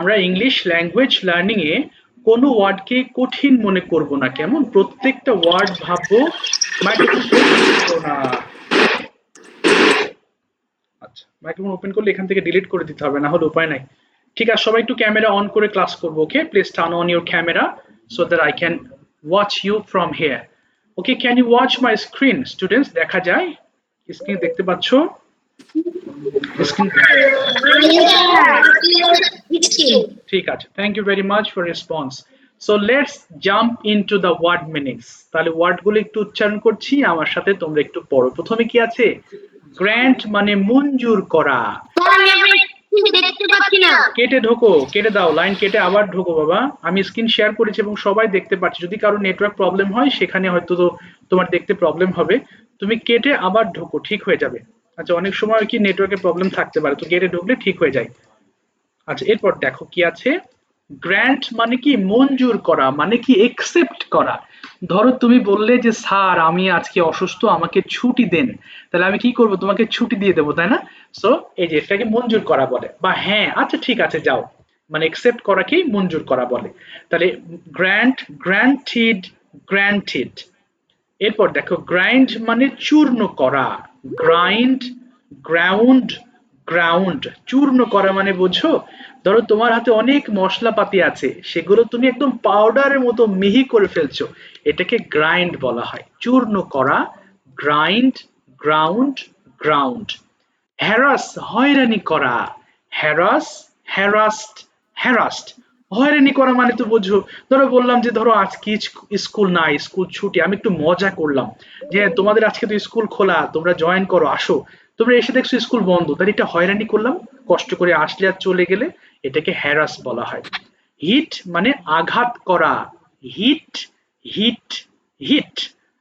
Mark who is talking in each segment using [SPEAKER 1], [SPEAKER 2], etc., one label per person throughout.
[SPEAKER 1] আমরা English language learning এ কোনো ওয়ার্ডকে কঠিন মনে করব না, কেমন? প্রত্যেকটা ওয়ার্ড ভাববো। মাইক্রোফোন করো না। আচ্ছা, মাইক্রোফোন ওপেন করলে এখান থেকে ডিলিট করে দিতে হবে, না হলে উপায় নাই। ঠিক আছে, সবাই একটু ক্যামেরা অন করে ক্লাস করবো। Okay, please turn on your camera so that I can watch you from here. Okay, can you watch my screen students? দেখা যায়? স্ক্রিন দেখতে পাচ্ছ? স্ক্রিন ঠিক আছে, thank you very much for response. So let's jump into the word meanings. তাহলে ওয়ার্ডগুলো একটু উচ্চারণ করছি, আমার সাথে তোমরা একটু পড়ো। প্রথমে কি আছে? গ্র্যান্ট মানে মঞ্জুর করা। কেটে ঢোকো, কেটে দাও, লাইন কেটে আবার ঢোকো বাবা। আমি স্ক্রিন শেয়ার করেছি এবং সবাই দেখতে পাচ্ছে। যদি কারো নেটওয়ার্ক প্রবলেম হয় সেখানে হয়তো তো তোমার দেখতে প্রবলেম হবে। তুমি কেটে আবার ঢোকো, ঠিক হয়ে যাবে। আচ্ছা, অনেক সময় কি নেটওয়ার্কের প্রবলেম থাকতে পারে, তো কেটে ঢুকলে ঠিক হয়ে যায়। আচ্ছা, এরপর দেখো কি আছে। গ্র্যান্ট মানে কি? মঞ্জুর করা, মানে কি একসেপ্ট করা। ধরো তুমি বললে যে স্যার আমি আজকে অসুস্থ, আমাকে ছুটি দেন। তাহলে আমি কি করব? তোমাকে ছুটি দিয়ে দেবো, তাই না? সো এই যে এটাকে মঞ্জুর করা বলে। বা হ্যাঁ আচ্ছা ঠিক আছে যাও, মানে একসেপ্ট করাকেই মঞ্জুর করা বলে। তাহলে গ্র্যান্ট, গ্র্যান্টেড, গ্র্যান্টেড। এরপর দেখো গ্রাইন্ড মানে চূর্ণ করা। Grind, ground, ground. চূর্ণ করা মানে বোঝো? ধরো তোমার হাতে অনেক মশলাপাতি আছে, সেগুলো তুমি একদম পাউডারের মতো মিহি করে ফেলছো, এটাকে গ্রাইন্ড বলা হয়। চূর্ণ করা, গ্রাইন্ড, গ্রাউন্ড, গ্রাউন্ড। হ্যারাস হয়রানি করা। Harass, harassed, harassed. হয়রানি করা মানে তো বোঝো। ধরো বললাম যে ধরো আজকে স্কুল নাই, স্কুল ছুটি, আমি একটু মজা করলাম যে হ্যাঁ, তোমাদের আজকে তো স্কুল খোলা, তোমরা জয়েন করো, আসো। তোমরা এসে দেখছো স্কুল বন্ধ, তাহলে এটা হয়রানি করলাম। কষ্ট করে আসলে আর চলে গেলে, এটাকে হ্যারাস বলা হয়। হিট মানে আঘাত করা। Hit, hit, hit.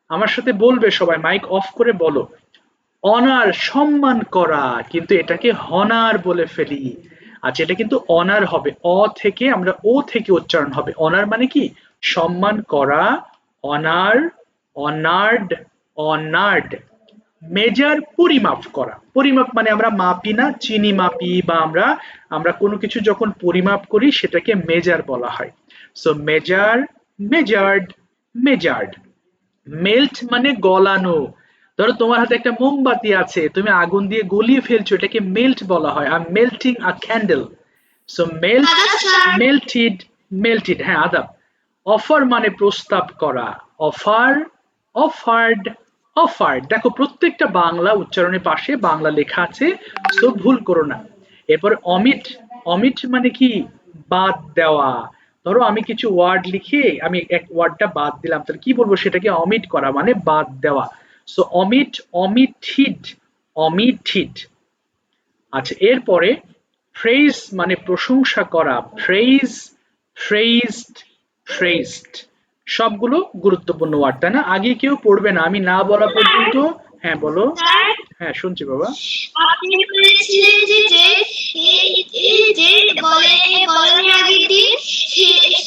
[SPEAKER 1] আমার সাথে বলবে সবাই, মাইক অফ করে বলো। অনার সম্মান করা, কিন্তু এটাকে হনার বলে ফেলি। আচ্ছা, এটা কিন্তু অনার হবে, অ থেকে আমরা ও থেকে উচ্চারণ হবে। অনার মানে কি? সম্মান করা। Honour, honoured, honoured. মেজার পরিমাপ করা। পরিমাপ মানে আমরা মাপি না, চিনি মাপি, বা আমরা আমরা কোনো কিছু যখন পরিমাপ করি সেটাকে মেজার বলা হয়। So measure, measured, measured. Melt মানে গলানো। ধরো তোমার হাতে একটা মোমবাতি আছে, তুমি আগুন দিয়ে গলিয়ে ফেলছো, এটাকে মেল্ট বলা হয়। I am melting a candle. So melt, melted, melted. হ্যাঁ, আদাব। অফার মানে প্রস্তাব করা। Offer, offered, offered. দেখো প্রত্যেকটা বাংলা উচ্চারণের পাশে বাংলা লেখা আছে, সো ভুল করো না। এরপর অমিট, অমিট মানে কি? বাদ দেওয়া। ধরো আমি কিছু ওয়ার্ড লিখে আমি এক ওয়ার্ডটা বাদ দিলাম, তাহলে কি বলবো? সেটাকে অমিট করা মানে বাদ দেওয়া। So omit, omitted, omitted. আচ্ছা, এরপরে ফ্রেজ মানে প্রশংসা করা। Praise, praised, praised. সবগুলো গুরুত্বপূর্ণ ওয়ার্ড, তাই না? আগে কেউ পড়বে না আমি না বলা পর্যন্ত। হ্যাঁ বলো। হ্যাঁ শুনছি বাবা।
[SPEAKER 2] আপনি বলেছিলেন যে যে যে বলে বলার আগে দিন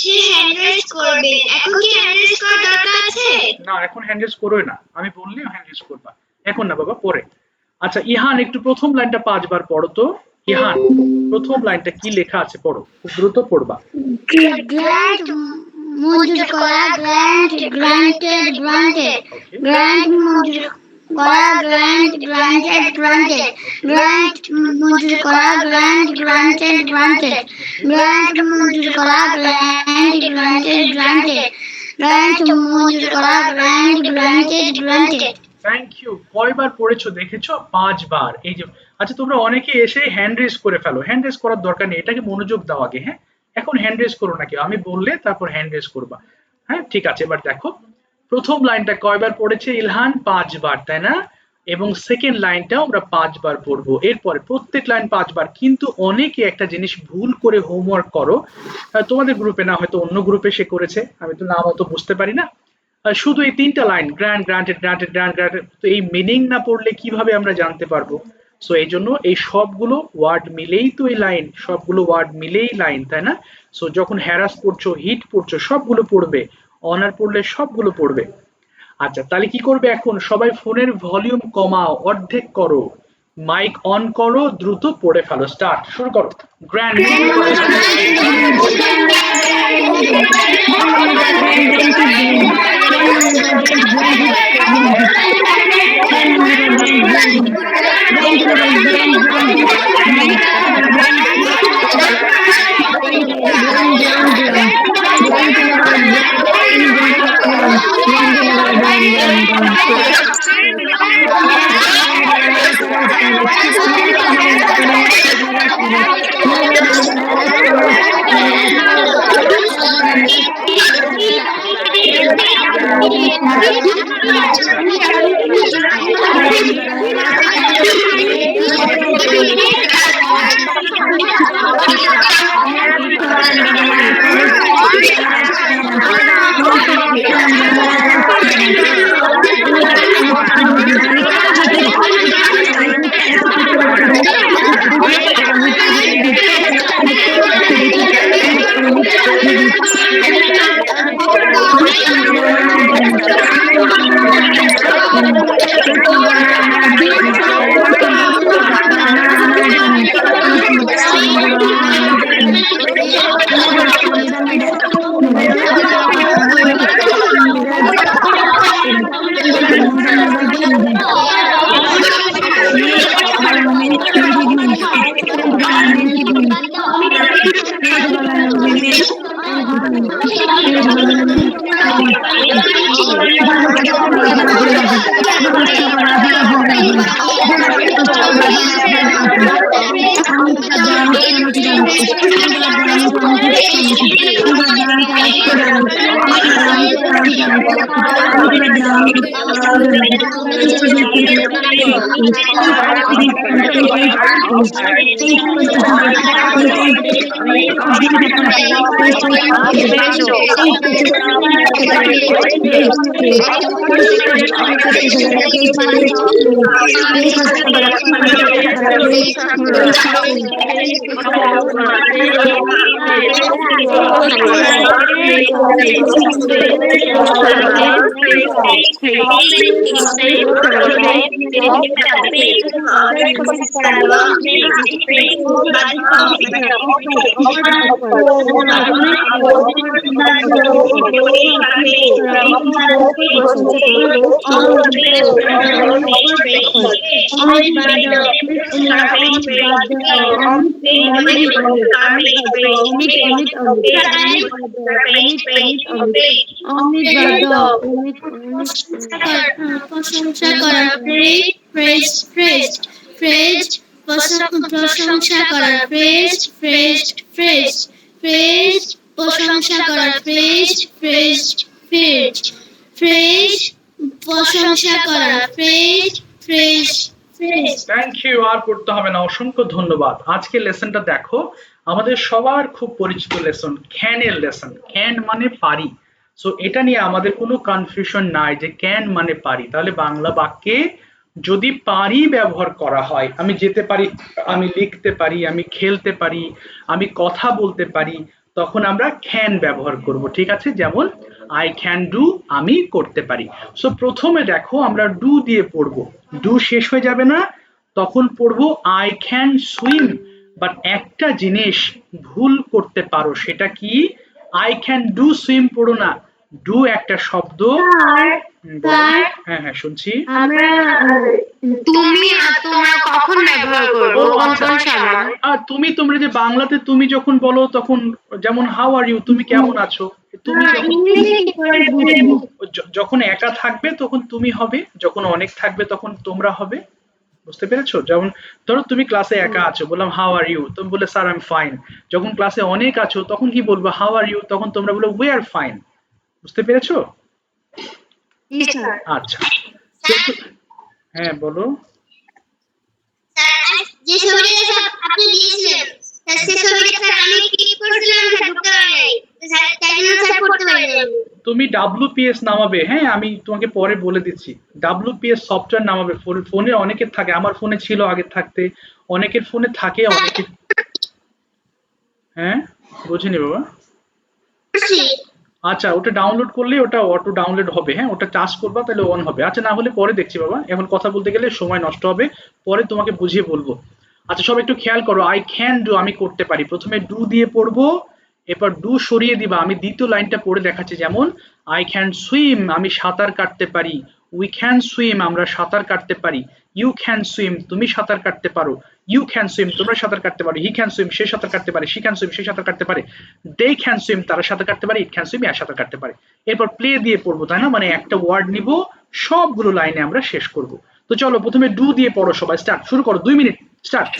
[SPEAKER 2] সে হ্যান্ড রেজ করবে, এখন কি হ্যান্ড রেজ করার দরকার আছে?
[SPEAKER 1] না, এখন হ্যান্ড রেজ করোই না, আমি বললে হ্যান্ড রেজ করবা। এখন না বাবা, পরে। আচ্ছা ইহান, একটু প্রথম লাইনটা 5 বার পড়ো তো। ইহান, প্রথম লাইনটা কি লেখা আছে পড়ো, খুব দ্রুত পড়বা।
[SPEAKER 2] গ্র্যান্ট মঞ্জুর করা, গ্র্যান্ট গ্রান্টেড গ্রান্টেড, গ্র্যান্ট মঞ্জুর করা, গ্র্যান্ট গ্রান্টেড গ্রান্টেড, গ্র্যান্ট মঞ্জুর করা, গ্র্যান্ট গ্রান্টেড গ্রান্টেড, গ্র্যান্ট মঞ্জুর করা, গ্র্যান্ট গ্রান্টেড গ্রান্টেড, গ্র্যান্ট মঞ্জুর করা, grant granted granted.
[SPEAKER 1] Thank you. কয়বার পড়েছো দেখেছো? 5 বার। এই যে, আচ্ছা তোমরা অনেকে এসে হ্যান্ড রেজ করে ফেলো। হ্যান্ড রেজ করার দরকার নেই, এটাকে মনোযোগ দাও আগে। হ্যাঁ, এখন হ্যান্ড রেজ করো না কেউ, আমি বললে তারপর হ্যান্ড রেজ করবা। হ্যাঁ ঠিক আছে, এবার দেখো প্রথম লাইনটা কয়বার পড়েছে ইলহান? 5 বার, তাই না? এবং সেকেন্ড লাইনটাও আমরা 5 বার পড়বো। এরপরে প্রত্যেক লাইন 5 বার। কিন্তু অনেকে একটা জিনিস ভুল করে হোমওয়ার্ক করো, তোমাদের গ্রুপে না, হয়তো অন্য গ্রুপে সে করেছে, আমি তো নাম অত বুঝতে পারি না। শুধু এই 3টা line, grand, granted, granted, grand, granted, তো এই মিনিং না পড়লে কিভাবে আমরা জানতে পারবো? সো এই জন্য এই সবগুলো ওয়ার্ড মিলেই তো এই লাইন, সবগুলো ওয়ার্ড মিলেই লাইন, তাই না? সো যখন হ্যারাস পড়ছো, হিট পড়ছো, সবগুলো পড়বে। অনার পড়লে সবগুলো পড়বে। আচ্ছা তাহলে কি করবে এখন? সবাই ফোনের ভলিউম কমাও, অর্ধেক করো। মাইক অন করো, দ্রুত পড়ে ফেলো। স্টার্ট, শুরু করো। গ্র্যান্ড
[SPEAKER 2] প্রশংসা করা, প্রেজ প্রেজ প্রেজ প্রেজ প্রশংসা করা, প্রেজ প্রেজ প্রেজ প্রেজ প্রশংসা করা, প্রেজ প্রেজ প্রেজ প্রেজ প্রশংসা করা, praise praise praise.
[SPEAKER 1] Thank you, আর পড়তে হবে না, অসংখ্য ধন্যবাদ। আজকে লেসনটা দেখো, আমাদের সবার খুব পরিচিত লেসন, ক্যানের লেসন। ক্যান মানে পারি। সো এটা নিয়ে আমাদের কোনো কনফিউশন নাই যে ক্যান মানে পারি। তাহলে বাংলা বাক্যে যদি পারি ব্যবহার করা হয়, আমি যেতে পারি, আমি লিখতে পারি, আমি খেলতে পারি, আমি কথা বলতে পারি, তখন আমরা ক্যান ব্যবহার করব। ঠিক আছে, যেমন আই ক্যান ডু, আমি করতে পারি। সো প্রথমে দেখো আমরা ডু দিয়ে পড়বো, ডু শেষ হয়ে যাবে না, তখন পড়বো আই ক্যান সুইম। বাট একটা জিনিস ভুল করতে পারো, সেটা কি? আই ক্যান ডু সুইম পড়ো না, ডু একটা শব্দ। হ্যাঁ হ্যাঁ শুনছি।
[SPEAKER 3] আমরা তুমি আর তোমরা কখন ব্যবহার করব, কোন কোন সময়?
[SPEAKER 1] আর তুমি, তোমরা যে বাংলাতে তুমি যখন বলো তখন, যেমন হাউ আর ইউ, তুমি কেমন আছো, তুমি যখন
[SPEAKER 3] ইংলিশে কি করে বুঝবো?
[SPEAKER 1] যখন একা থাকবে তখন তুমি হবে, যখন অনেক থাকবে তখন তোমরা হবে। বুঝতে পেরেছো? যেমন ধরো তুমি ক্লাসে একা আছো, বললাম হাউ আর ইউ, তুমি বলে স্যার আই এম ফাইন। যখন ক্লাসে অনেক আছো তখন কি বলবো? হাউ আর ইউ, তখন তোমরা বলো উই আর ফাইন। বুঝতে পেরেছো?
[SPEAKER 3] জি স্যার।
[SPEAKER 1] আচ্ছা, হ্যাঁ বলো।
[SPEAKER 2] যে ছবিটা আপনি দিয়েছিলেন, সে ছবিটা স্যার আমি ক্লিক করেছিলাম, স্যার ঢুকতে পারি নাই, স্যার তাই জন্য স্যার পড়তে পারি নাই।
[SPEAKER 1] তুমি WPS নামাবে, হ্যাঁ আমি তোমাকে পরে বলে দিচ্ছি। WPS সফটওয়্যার নামাবে, ফোনে অনেকের থাকে, আমার ফোনে ছিল আগে থাকতে, অনেকের ফোনে থাকে, অনেকের। হ্যাঁ বুঝিনি বাবা। আচ্ছা, ওটা ডাউনলোড করলে ওটা অটো ডাউনলোড হবে। হ্যাঁ, ওটা টাচ করবা তাহলে অন হবে। আচ্ছা, না হলে পরে দেখছি বাবা, এখন কথা বলতে গেলে সময় নষ্ট হবে, পরে তোমাকে বুঝিয়ে বলবো। আচ্ছা, সব একটু খেয়াল করো। আই ক্যান ডু, আমি করতে পারি, প্রথমে ডু দিয়ে পড়বো, এরপর ডু সরিয়ে দিবা। আমি দ্বিতীয় লাইনটা পড়ে দেখাচ্ছি, যেমন আই ক্যান সুইম, আমি সাঁতার কাটতে পারি। উই ক্যান সুইম, আমরা সাঁতার কাটতে পারি। ইউ ক্যান সুইম, তুমি সাঁতার কাটতে পারো। ইউ ক্যান সুইম, তোমরা সাঁতার কাটতে পারো। হি ক্যান সুইম, সে সাঁতার কাটতে পারে। শি ক্যান সুইম, সে সাঁতার কাটতে পারে। দে ক্যান সুইম, তারা সাঁতার কাটতে পারে। ইট ক্যান সুইম, এরা সাঁতার কাটতে পারে। এরপর প্লে দিয়ে পড়বো, তাই না? মানে একটা ওয়ার্ড নিব, সবগুলো লাইনে আমরা শেষ করব। তো চলো প্রথমে ডু দিয়ে পড়ো, সবাই স্টার্ট, শুরু করো, 2 মিনিট, স্টার্ট।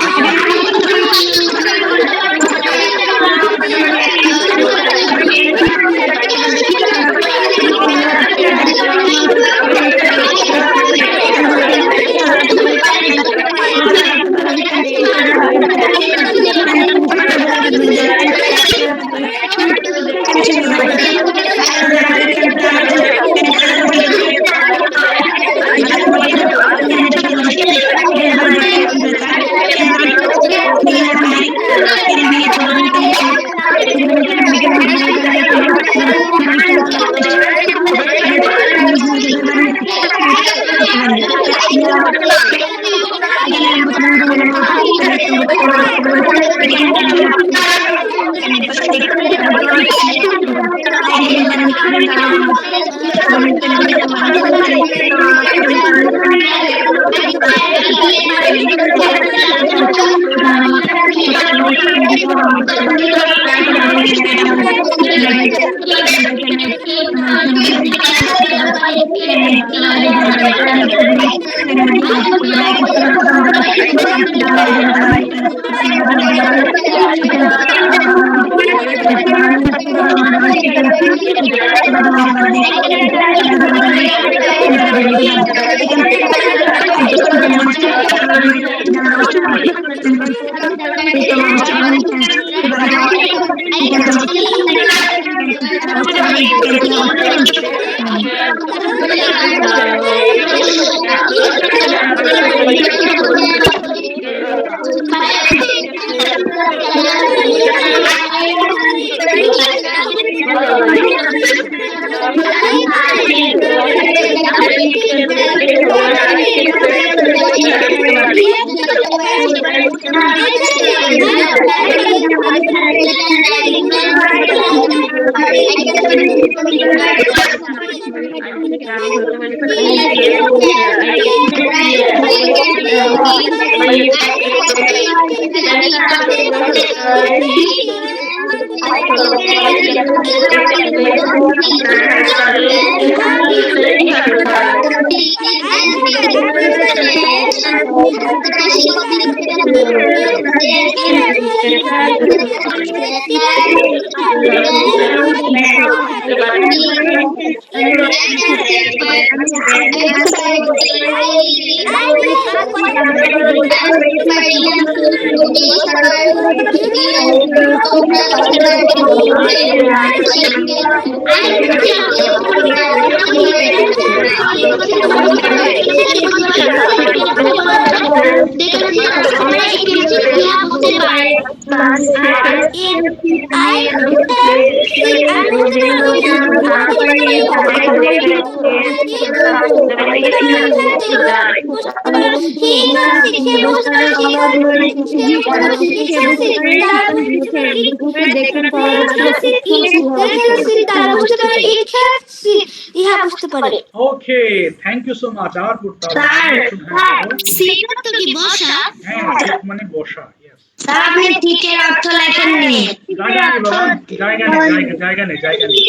[SPEAKER 2] ইহা বুঝতে পারে।
[SPEAKER 1] ওকে, থ্যাংক ইউ সো মাচ। আর পড়তে হবে না।
[SPEAKER 3] স্যার,
[SPEAKER 1] হ্যাঁ, বলো।
[SPEAKER 2] সিট তো কি বসা?
[SPEAKER 1] হ্যাঁ, sit মানে বসা, yes।
[SPEAKER 3] স্যার আপনি টিকের অর্থ লেখেননি।
[SPEAKER 1] জায়গা নেই বাবা, জায়গা নেই, জায়গা নেই, জায়গা নেই।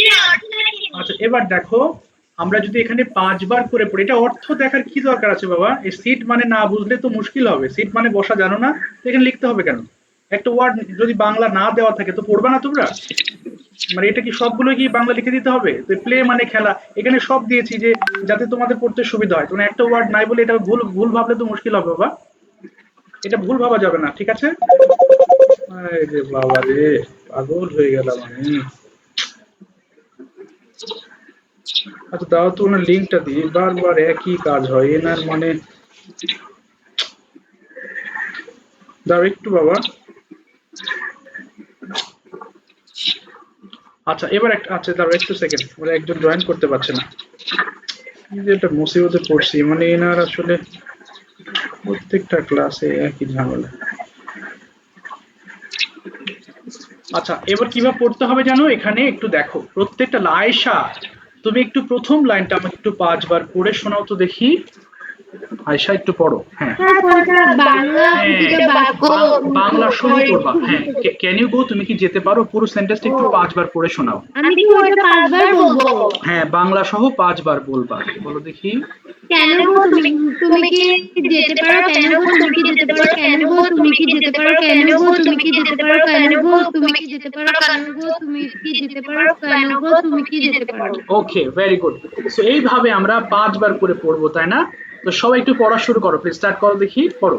[SPEAKER 1] আচ্ছা, এবার দেখো, আমরা যদি এখানে 5 বার করে পড়ি, এটা অর্থ দেখার কি দরকার আছে বাবা? এই সিট মানে না বুঝলে তো মুশকিল হবে। সিট মানে বসা জানো না, তো এখানে লিখতে হবে কেন? একটা ওয়ার্ড যদি বাংলা না দেওয়া থাকে তো পড়বে না তোমরা? মানে এটা কি সবগুলো কি বাংলা লিখে দিতে হবে? তো প্লে মানে খেলা, এখানে সব দিয়েছি যে যাতে তোমাদের পড়তে সুবিধা হয়। তোমরা একটা ওয়ার্ড নাই বলে এটা ভুল ভুল ভাবলে তো মুশকিল হবে বাবা। এটা ভুল ভাবা যাবে না, ঠিক আছে? আরে রে বাবা রে, পাগল হয়ে গেলাম আমি। আচ্ছা দাও তো, ওনার লিঙ্কটা দিই, বারবার একই কাজ হয় এনার, মানে দাও একটু বাবা। আচ্ছা এবার একটা, আচ্ছা দাঁড়াও একটু সেকেন্ড, মানে একজন জয়েন করতে পারছে না, এই যে একটা মুসিবতে পড়ছি, মানে এনার আসলে প্রত্যেকটা ক্লাসে একই ঝামেলা। আচ্ছা এবার কিভাবে পড়তে হবে জানো, এখানে একটু দেখো প্রত্যেকটা আয়েশা, তুমি একটু প্রথম লাইনটা আমাকে একটু 5 বার পড়ে শোনাও তো দেখি। আয়েশা একটু পড়ো, হ্যাঁ।
[SPEAKER 3] তারপর তার বাংলা
[SPEAKER 1] হ্যাঁ,
[SPEAKER 3] প্রতিটা বাক্য
[SPEAKER 1] বাংলা সহ
[SPEAKER 3] পরে
[SPEAKER 1] পড়বা, হ্যাঁ। ক্যান ইউ গো, তুমি কি যেতে পারো, পুরো সেন্টেন্সটা একটু 5 বার পড়ে শোনাও।
[SPEAKER 3] আমি কি ওটা 5 বার বলবো?
[SPEAKER 1] হ্যাঁ বাংলা সহ 5 বার বলবা, বলো দেখি।
[SPEAKER 3] কেন গো তুমি তুমি কি যেতে পারো? কেন গো তুমি কি যেতে পারো? কেন গো তুমি কি যেতে পারো? কেন গো তুমি কি যেতে পারো? কেন গো তুমি কি যেতে পারো? কেন গো তুমি কি যেতে পারো? কেন গো তুমি কি যেতে পারো?
[SPEAKER 1] ওকে ভেরি গুড। সো এইভাবে আমরা 5 বার করে পড়বো, তাই না? তো সবাই একটু পড়া শুরু করো, প্লিজ স্টার্ট করো দেখি, পড়ো।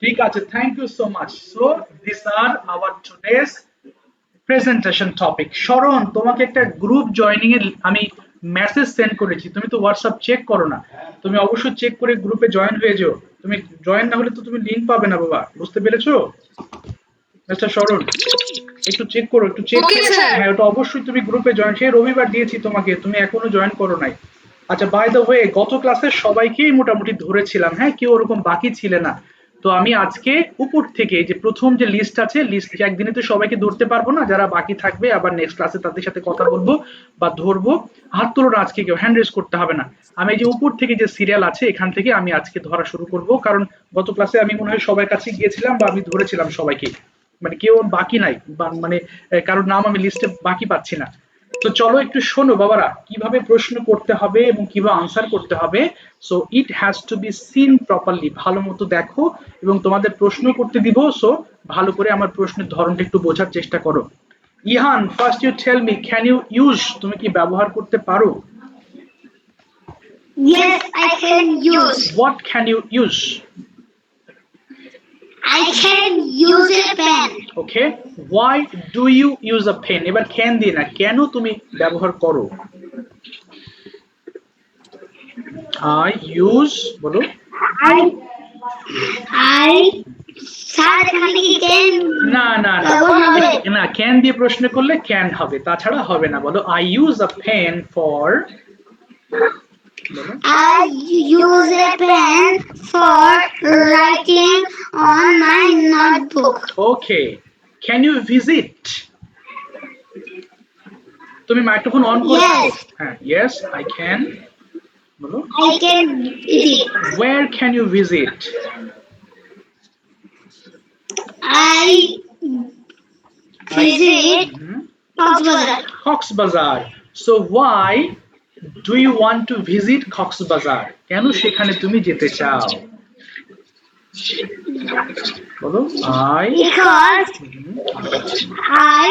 [SPEAKER 1] ঠিক আছে, thank you so much. So this are our today's presentation topic. Sharan, তোমাকে একটা গ্রুপ জয়েনিং এর আমি মেসেজ সেন্ড করেছি, তুমি তো হোয়াটসঅ্যাপ চেক করো না, তুমি অবশ্যই চেক করে গ্রুপে জয়েন হয়ে যাও। তুমি জয়েন না হলে তো তুমি লিংক পাবে না বাবা, বুঝতে পেরেছো মিস্টার শরণ? একটু চেক করো, একটু চেক। হ্যাঁ ওটা অবশ্যই তুমি গ্রুপে জয়েন, সেই রবিবার দিয়েছি তোমাকে, তুমি এখনো জয়েন করো নাই। আচ্ছা বাই দ্য ওয়ে, গত ক্লাসে সবাইকেই মোটামুটি ধরেছিলাম, হ্যাঁ কেউ ওরকম বাকি ছিলে না। তো আমি আজকে উপর থেকে এই যে প্রথম যে লিস্ট আছে, লিস্ট একদিনে তো সবাইকে ধরতে পারবো না, যারা বাকি থাকবে আবার নেক্সট ক্লাসে তাদের সাথে কথা বলবো বা ধরবো। হাত তোলো না আজকে কেউ, হ্যান্ড রেজ করতে হবে না। আমি এই যে উপর থেকে যে সিরিয়াল আছে এখান থেকে আমি আজকে ধরা শুরু করব, কারণ গত ক্লাসে আমি মনে হয় সবার কাছে গিয়েছিলাম বা আমি ধরেছিলাম সবাইকে, মানে কেউ বাকি নাই, মানে কারোর নাম আমি লিস্টে বাকি পাচ্ছি না। তো চলো একটু শোনো বাবারা, কিভাবে প্রশ্ন করতে হবে এবং কিভাবে আনসার করতে হবে। So it has to be seen properly, ভালো মতো দেখো এবং তোমাদের প্রশ্ন করতে দিব। সো ভালো করে আমার প্রশ্নের ধরনটা একটু বোঝার চেষ্টা করো। Ihan, first you tell me, can you use, তুমি কি ব্যবহার করতে পারো?
[SPEAKER 2] Yes, I can use.
[SPEAKER 1] What can you use?
[SPEAKER 2] I can use a pen.
[SPEAKER 1] Okay, why do you use a pen? এবার ক্যান দিয়ে না, কেন তুমি ব্যবহার করো? আই ইউজ, বলো।
[SPEAKER 2] I স্যার এখানে কি can
[SPEAKER 1] না না না
[SPEAKER 2] ব্যবহার হবে?
[SPEAKER 1] না, ক্যান দিয়ে প্রশ্ন করলে ক্যান হবে, তাছাড়া হবে না। বলো I use a pen for, বলো।
[SPEAKER 2] I use a pen for writing on my notebook.
[SPEAKER 1] Okay, can you visit? তুমি মাইক্রোফোন অন করো।
[SPEAKER 2] Yes.
[SPEAKER 1] হ্যাঁ, ইয়েস আই ক্যান, বলো।
[SPEAKER 2] I can visit.
[SPEAKER 1] Where can you visit?
[SPEAKER 2] I visit Coxbazar.
[SPEAKER 1] Cox's Bazar. So why do you want to visit Cox's Bazar? কেন সেখানে তুমি যেতে চাও? বলো I,
[SPEAKER 2] Because I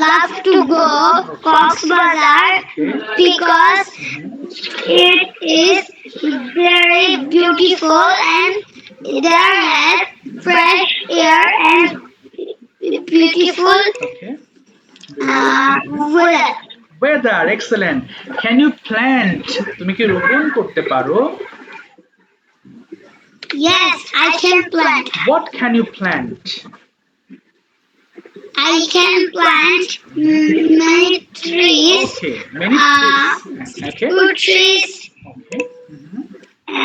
[SPEAKER 2] love to go Coxbazar because it is very beautiful and there has fresh air and beautiful
[SPEAKER 1] okay,
[SPEAKER 2] weather.
[SPEAKER 1] Weather, excellent. Can you plant, তুমি কি রোপণ করতে পারো?
[SPEAKER 2] Yes, I can plant.
[SPEAKER 1] What can you plant?
[SPEAKER 2] I can plant many trees,
[SPEAKER 1] okay, many trees. Okay,
[SPEAKER 2] fruit trees,
[SPEAKER 1] okay,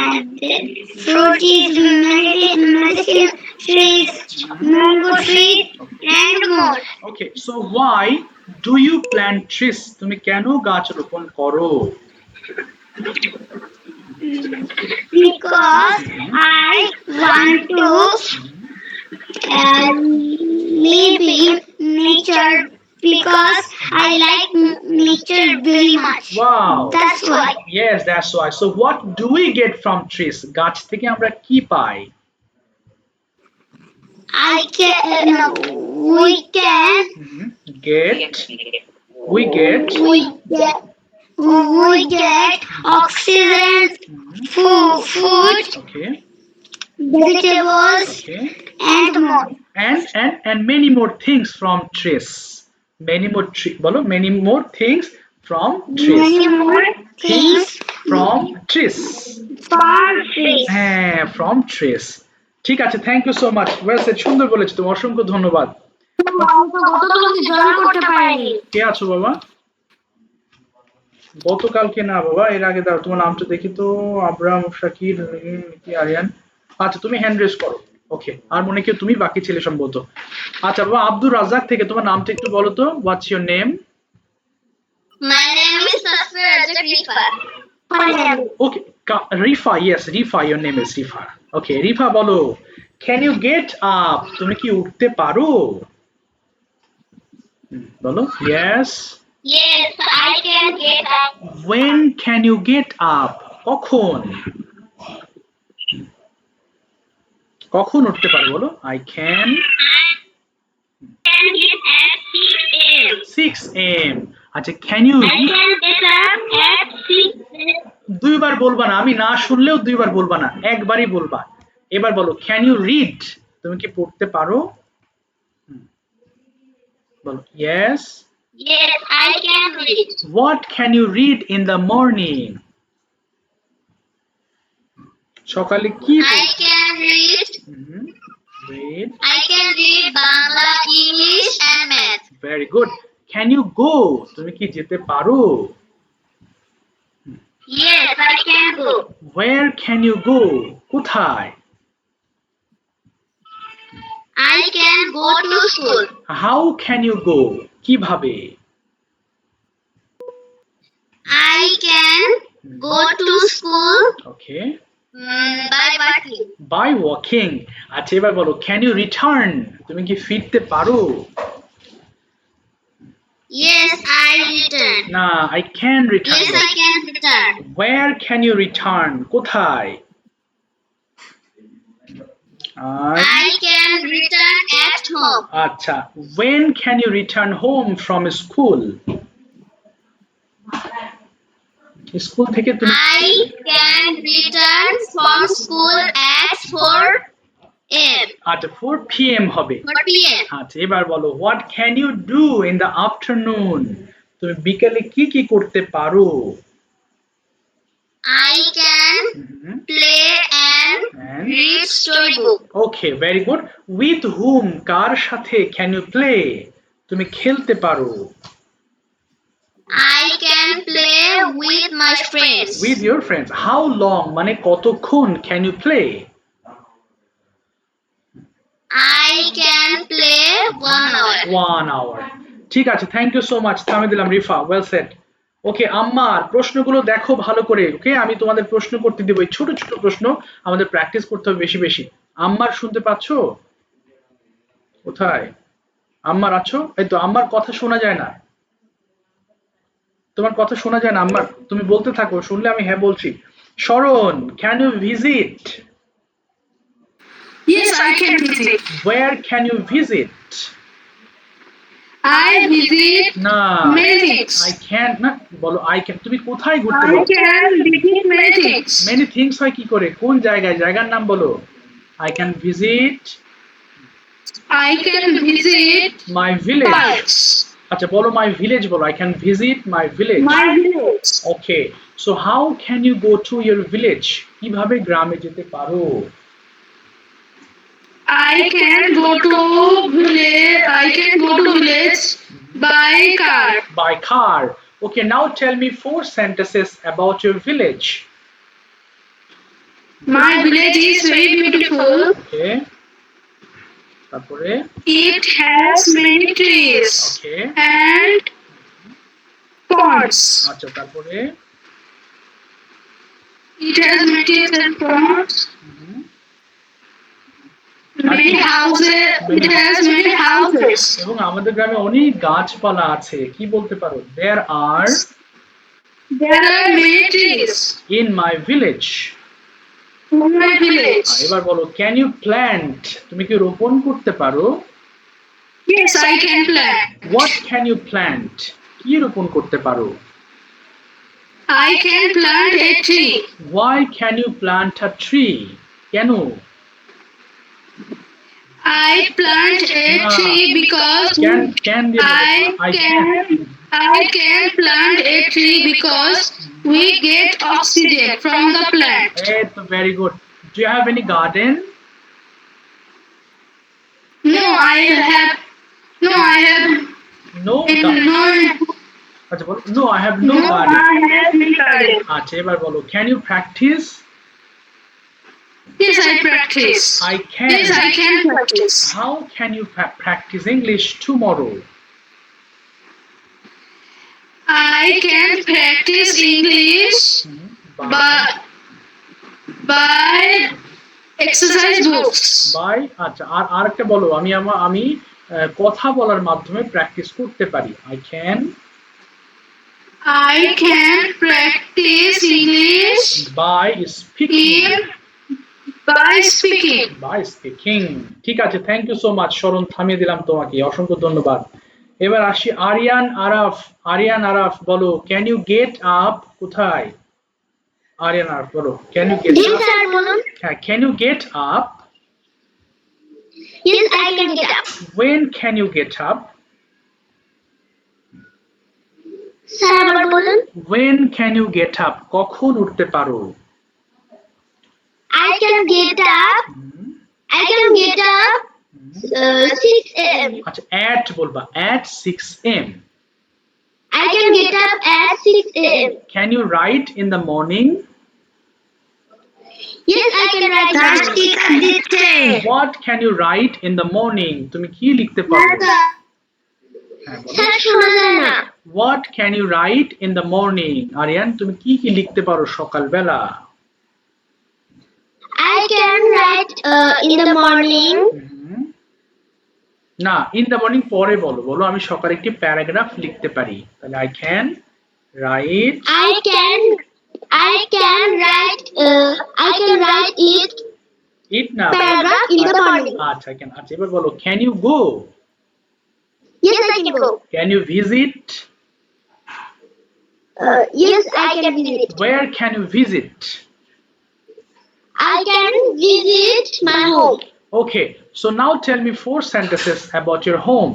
[SPEAKER 2] and fruities, medicine trees, mango trees, and more.
[SPEAKER 1] Okay. So why do you plant trees? তুমি কেন গাছ রোপণ করো?
[SPEAKER 2] Because I want to live in nature because I like nature very much.
[SPEAKER 1] Wow,
[SPEAKER 2] That's why.
[SPEAKER 1] yes, that's why. So what do we get from trees? গাছ থেকে আমরা কি পাই?
[SPEAKER 2] I can. We can.
[SPEAKER 1] Get, we get,
[SPEAKER 2] We get oxygen, food,
[SPEAKER 1] okay,
[SPEAKER 2] vegetables,
[SPEAKER 1] okay,
[SPEAKER 2] and more.
[SPEAKER 1] and many more things from trees. Many more বলো, many more things from trees.
[SPEAKER 2] Many more things
[SPEAKER 1] From trees.
[SPEAKER 2] from trees.
[SPEAKER 1] হ্যাঁ, from trees. ঠিক আছে, thank you so much, well said, সুন্দর বলেছো তুমি, অসংখ্য ধন্যবাদ।
[SPEAKER 3] গতকালকে জয়েন করতে পারিনি।
[SPEAKER 1] কে আছো বাবা? গতকালকে না বাবা, এর আগে দাও, তোমার নামটা দেখি তো। আবরাম, শাকির, কি, আরিয়ান। আচ্ছা, তুমি হ্যান্ড রেজ করো। ওকে, আর মনে কেউ তুমি বাকি ছেলে সম্ভবত। আচ্ছা বাবা, আব্দুর রাজ্জাক থেকে তোমার নামটা একটু বলো তো, what's your name?
[SPEAKER 2] My name is Tasfir Rajak Rifa.
[SPEAKER 1] Okay, Rifa, yes Rifa, your name is Rifa. Okay Rifa, বলো ক্যান ইউ গেট আপ? তুমি কি উঠতে পারো? বলো yes.
[SPEAKER 2] Yes, I can get up.
[SPEAKER 1] When can you get up? কখন? কখন উঠতে পারো? বলো I can
[SPEAKER 2] Can get at 6 a.m.
[SPEAKER 1] 6 am. আচ্ছা, can you
[SPEAKER 2] I
[SPEAKER 1] read?
[SPEAKER 2] can get up at 6 a.m.
[SPEAKER 1] দুইবার বলবা না, আমি না শুনলেও দুইবার বলবা না, একবারই বলবা। এবার বলো can you read? তুমি কি পড়তে পারো? বলো yes.
[SPEAKER 2] Yes, I can read.
[SPEAKER 1] What can you read in the morning? সকালে কি
[SPEAKER 2] I can read.
[SPEAKER 1] read?
[SPEAKER 2] I can read Bangla, English, and math.
[SPEAKER 1] Very good. Can you go? তুমি কি যেতে পারো?
[SPEAKER 2] Yes, I can go.
[SPEAKER 1] Where can you go? কোথায়?
[SPEAKER 2] I can go to school.
[SPEAKER 1] How can you go? কিভাবে?
[SPEAKER 2] I can go to school
[SPEAKER 1] Okay.
[SPEAKER 2] by walking.
[SPEAKER 1] By walking. আচ্ছা, এবার বলো can you return? তুমি কি ফিরতে পারো?
[SPEAKER 2] Yes, I return.
[SPEAKER 1] না, I can return.
[SPEAKER 2] Yes, I can return.
[SPEAKER 1] Where can you return? কোথায়?
[SPEAKER 2] I can return at home.
[SPEAKER 1] আচ্ছা, when can you return home from school? School থেকে তুমি
[SPEAKER 2] I can return from school at 4 a.m.
[SPEAKER 1] আচ্ছা 4 p.m. হবে।
[SPEAKER 2] 4 p.m.
[SPEAKER 1] আচ্ছা এবার বলো what can you do in the afternoon? তুমি বিকেলে কি কি করতে পারো?
[SPEAKER 2] I can
[SPEAKER 1] hmm,
[SPEAKER 2] play and
[SPEAKER 1] and
[SPEAKER 2] read storybook.
[SPEAKER 1] Okay very good. With hmm কার সাথে ক্যান ইউ প্লে? তুমি খেলতে পারো।
[SPEAKER 2] I can play with my friends.
[SPEAKER 1] With your friends. How long মানে কতক্ষণ can you play?
[SPEAKER 2] I can play 1 hour.
[SPEAKER 1] 1 hour। ঠিক আছে, thank you so much. থামিয়ে দিলাম রিফা, ওয়েল সেড। ওকে আম্মার প্রশ্নগুলো দেখো ভালো করে। ওকে আমি তোমাদের প্রশ্ন করতে দিব, এই ছোট ছোট প্রশ্ন আমাদের প্র্যাকটিস করতে হবে বেশি বেশি। আম্মার শুনতে পাচ্ছো? কোথায় আম্মার আছো? এই তো, আম্মার কথা শোনা যায় না, তোমার কথা শোনা যায় না আম্মার, তুমি বলতে থাকো, শুনলে আমি হ্যাঁ বলছি। Sharan, can you visit?
[SPEAKER 3] Yes, I can visit.
[SPEAKER 1] Where can you visit?
[SPEAKER 3] I visit
[SPEAKER 1] না,
[SPEAKER 3] many things.
[SPEAKER 1] আই ক্যান না, বলো আই ক্যান। তুমি কোথায় ঘুরতে
[SPEAKER 3] I
[SPEAKER 1] পারো?
[SPEAKER 3] can visit many things.
[SPEAKER 1] Many things হয় কি করে, কোন জায়গায়, জায়গার নাম বলো। I can visit
[SPEAKER 3] I can visit
[SPEAKER 1] my village.
[SPEAKER 3] parks.
[SPEAKER 1] আচ্ছা বলো মাই ভিলেজ, বলো I can visit my village.
[SPEAKER 3] My village.
[SPEAKER 1] Okay, so how can you go to your village? কিভাবে গ্রামে যেতে পারো?
[SPEAKER 3] I can go to village. I can go to village by car.
[SPEAKER 1] By car. Okay, now tell me 4 sentences about your village.
[SPEAKER 3] My village is very beautiful.
[SPEAKER 1] Okay. তারপরে
[SPEAKER 3] It has many trees
[SPEAKER 1] okay,
[SPEAKER 3] and ponds.
[SPEAKER 1] আচ্ছা তারপরে
[SPEAKER 3] It has many trees and ponds. Many houses. It has many houses.
[SPEAKER 1] এবং আমাদের গ্রামে অনেক গাছপালা আছে, কি বলতে পারো? There are
[SPEAKER 3] There are many trees
[SPEAKER 1] in my village.
[SPEAKER 3] in my village.
[SPEAKER 1] এবার বলো ক্যান ইউ প্ল্যান্ট? তুমি কি রোপণ করতে পারো?
[SPEAKER 3] Yes, I can plant.
[SPEAKER 1] What can you plant? কি রোপণ করতে পারো?
[SPEAKER 3] I can plant a tree.
[SPEAKER 1] Why can you plant a tree? কেন?
[SPEAKER 3] I plant a tree because
[SPEAKER 1] can
[SPEAKER 3] I can plant a tree because we get oxygen from the plant.
[SPEAKER 1] Very good. Do you have any garden?
[SPEAKER 3] No, I have
[SPEAKER 1] no
[SPEAKER 3] no.
[SPEAKER 1] আচ্ছা বলো no I have no garden.
[SPEAKER 3] I have no garden.
[SPEAKER 1] আচ্ছা এবার বলো can you practice?
[SPEAKER 3] Yes, I practice.
[SPEAKER 1] I can.
[SPEAKER 3] Yes, I can practice.
[SPEAKER 1] How can you practice English tomorrow?
[SPEAKER 3] I can practice English by exercise books.
[SPEAKER 1] By আচ্ছা আর একটা বলো, আমি কথা বলার মাধ্যমে প্র্যাকটিস করতে পারি।
[SPEAKER 3] I can practice English
[SPEAKER 1] by speaking.
[SPEAKER 3] by speaking.
[SPEAKER 1] By speaking. ঠিক আছে, থ্যাংক ইউ সো মাচ শরণ, থামিয়ে দিলাম তোমাকে, অসংখ্য ধন্যবাদ। এবার আসি আরিয়ান আরাফ। আরিয়ান আরাফ বলো ক্যান ইউ গেট আপ? কোথায় আরিয়ান আরাফ? বলো can you get up?
[SPEAKER 2] Sir বলুন।
[SPEAKER 1] হ্যাঁ, can you get up?
[SPEAKER 2] Yes, I can get up.
[SPEAKER 1] When can you get up?
[SPEAKER 2] Sir আবার বলুন।
[SPEAKER 1] When can you get up? কখন উঠতে পারো?
[SPEAKER 2] I can get up. I can get up 6 a.m.
[SPEAKER 1] আচ্ছা at বলবা, at 6 am.
[SPEAKER 2] I can get up at 6 a.m.
[SPEAKER 1] Can you write in the morning?
[SPEAKER 2] Yes, I can write down.
[SPEAKER 1] What can you write in the morning? তুমি কি লিখতে পারো? হ্যাঁ, বলো।
[SPEAKER 2] Sir শোনা যায় না।
[SPEAKER 1] What can you write in the morning? Aryan তুমি কি কি লিখতে পারো সকালবেলা?
[SPEAKER 2] I can write in the morning.
[SPEAKER 1] না, in the morning পরে বলো, বলো আমি সকালে একটি প্যারাগ্রাফ লিখতে পারি। তাহলে I can write
[SPEAKER 2] I can write it
[SPEAKER 1] ইট না
[SPEAKER 2] paragraph in the morning.
[SPEAKER 1] আচ্ছা আচ্ছা এবার বলো can you go
[SPEAKER 2] Yes, I can go.
[SPEAKER 1] Can you visit
[SPEAKER 2] Yes, I can visit.
[SPEAKER 1] where can you visit
[SPEAKER 2] I can visit my home.
[SPEAKER 1] okay so now tell me 4 sentences about your home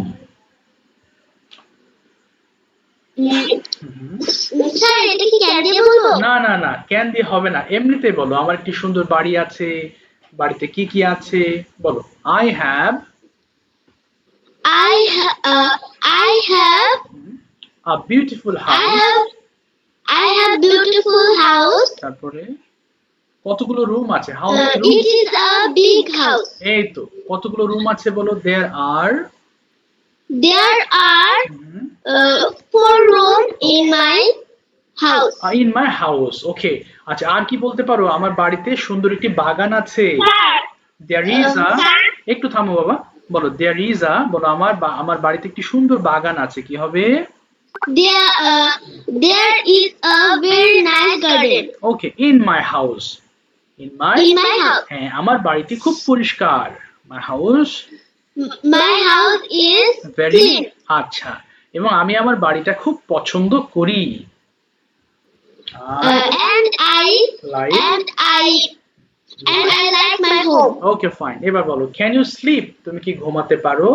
[SPEAKER 2] sir এটা কি can দিয়ে বলবো?
[SPEAKER 1] না না না can দিয়ে হবে না এমনিতেই বলো আমার একটি সুন্দর বাড়ি আছে বাড়িতে কি কি আছে বলো I have
[SPEAKER 2] I have
[SPEAKER 1] a beautiful house
[SPEAKER 2] I have beautiful house.
[SPEAKER 1] তারপরে কতগুলো রুম আছে how many
[SPEAKER 2] It
[SPEAKER 1] room
[SPEAKER 2] is a big house.
[SPEAKER 1] এই তো কতগুলো রুম আছে বলো there are
[SPEAKER 2] There are 4 rooms in my house.
[SPEAKER 1] in my house okay আচ্ছা আর কি বলতে পারো আমার বাড়িতে সুন্দর একটি বাগান আছে there is a একটু থামো বাবা বলো there is a বলো আমার বাড়িতে একটি সুন্দর বাগান আছে কি হবে
[SPEAKER 2] There is a very nice garden
[SPEAKER 1] okay in my house in my
[SPEAKER 2] house.
[SPEAKER 1] হ্যাঁ আমার বাড়িটি খুব পরিষ্কার my house
[SPEAKER 2] My house is
[SPEAKER 1] very
[SPEAKER 2] clean.
[SPEAKER 1] আচ্ছা এবং আমি আমার বাড়িটা খুব পছন্দ করি
[SPEAKER 2] And I
[SPEAKER 1] like
[SPEAKER 2] like my home.
[SPEAKER 1] okay fine এবার বলো can you sleep তুমি কি ঘুমাতে পারো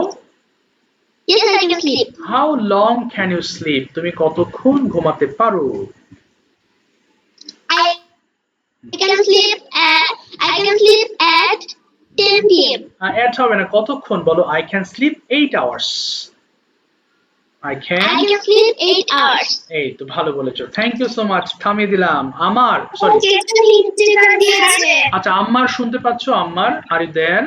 [SPEAKER 2] Yes, I can sleep.
[SPEAKER 1] how long can you sleep তুমি কতক্ষণ ঘুমাতে পারো
[SPEAKER 2] I can sleep at 10 p.m.
[SPEAKER 1] Add হবে না কতক্ষণ বলো I can sleep 8 hours I can
[SPEAKER 2] I can sleep 8 hours.
[SPEAKER 1] এই তো ভালো বলেছো থ্যাংক ইউ সো মাচ থামিয়ে দিলাম আমার সরি আচ্ছা আম্মার শুনতে পাচ্ছো আম্মার আর ইউ দেয়ার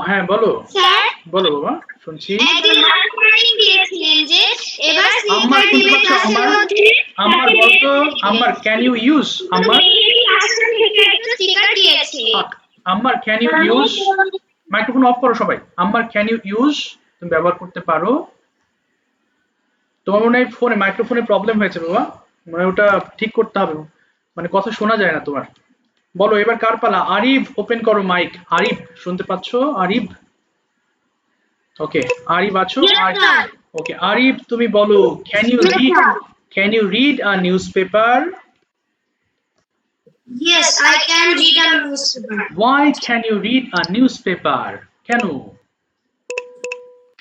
[SPEAKER 1] হ্যাঁ বলো
[SPEAKER 2] স্যার
[SPEAKER 1] বলো বাবা শুনছি
[SPEAKER 2] একদিন ওয়ার্নিং দিয়েছিলেন যে এবার
[SPEAKER 1] আম্মার
[SPEAKER 2] স্পিকার
[SPEAKER 1] শুনতে
[SPEAKER 2] দিলে
[SPEAKER 1] পাচ্ছো
[SPEAKER 2] ক্লাসের
[SPEAKER 1] আম্মার
[SPEAKER 2] মধ্যে
[SPEAKER 1] আম্মার বলতো আম্মার ক্যান ইউ ইউজ আম্মার
[SPEAKER 2] ক্লাসের থেকে একটা স্পিকার দিয়েছে
[SPEAKER 1] Ammar can you use microphone off করো সবাই আম্মার ক্যান ইউ ইউজ তুমি ব্যবহার করতে পারো তোমার মনে হয় ফোনে মাইক্রোফোনে প্রবলেম হয়েছে বাবা মানে ওটা ঠিক করতে হবে মানে কথা শোনা যায় না তোমার বলো এবার কার পালা আরিফ ওপেন করো মাইক আরিফ শুনতে পাচ্ছো আরিফ ওকে আরিফ আছো ওকে আরিফ তুমি বলো can you read a newspaper
[SPEAKER 2] Yes, I can read a newspaper.
[SPEAKER 1] why can you read a newspaper কেন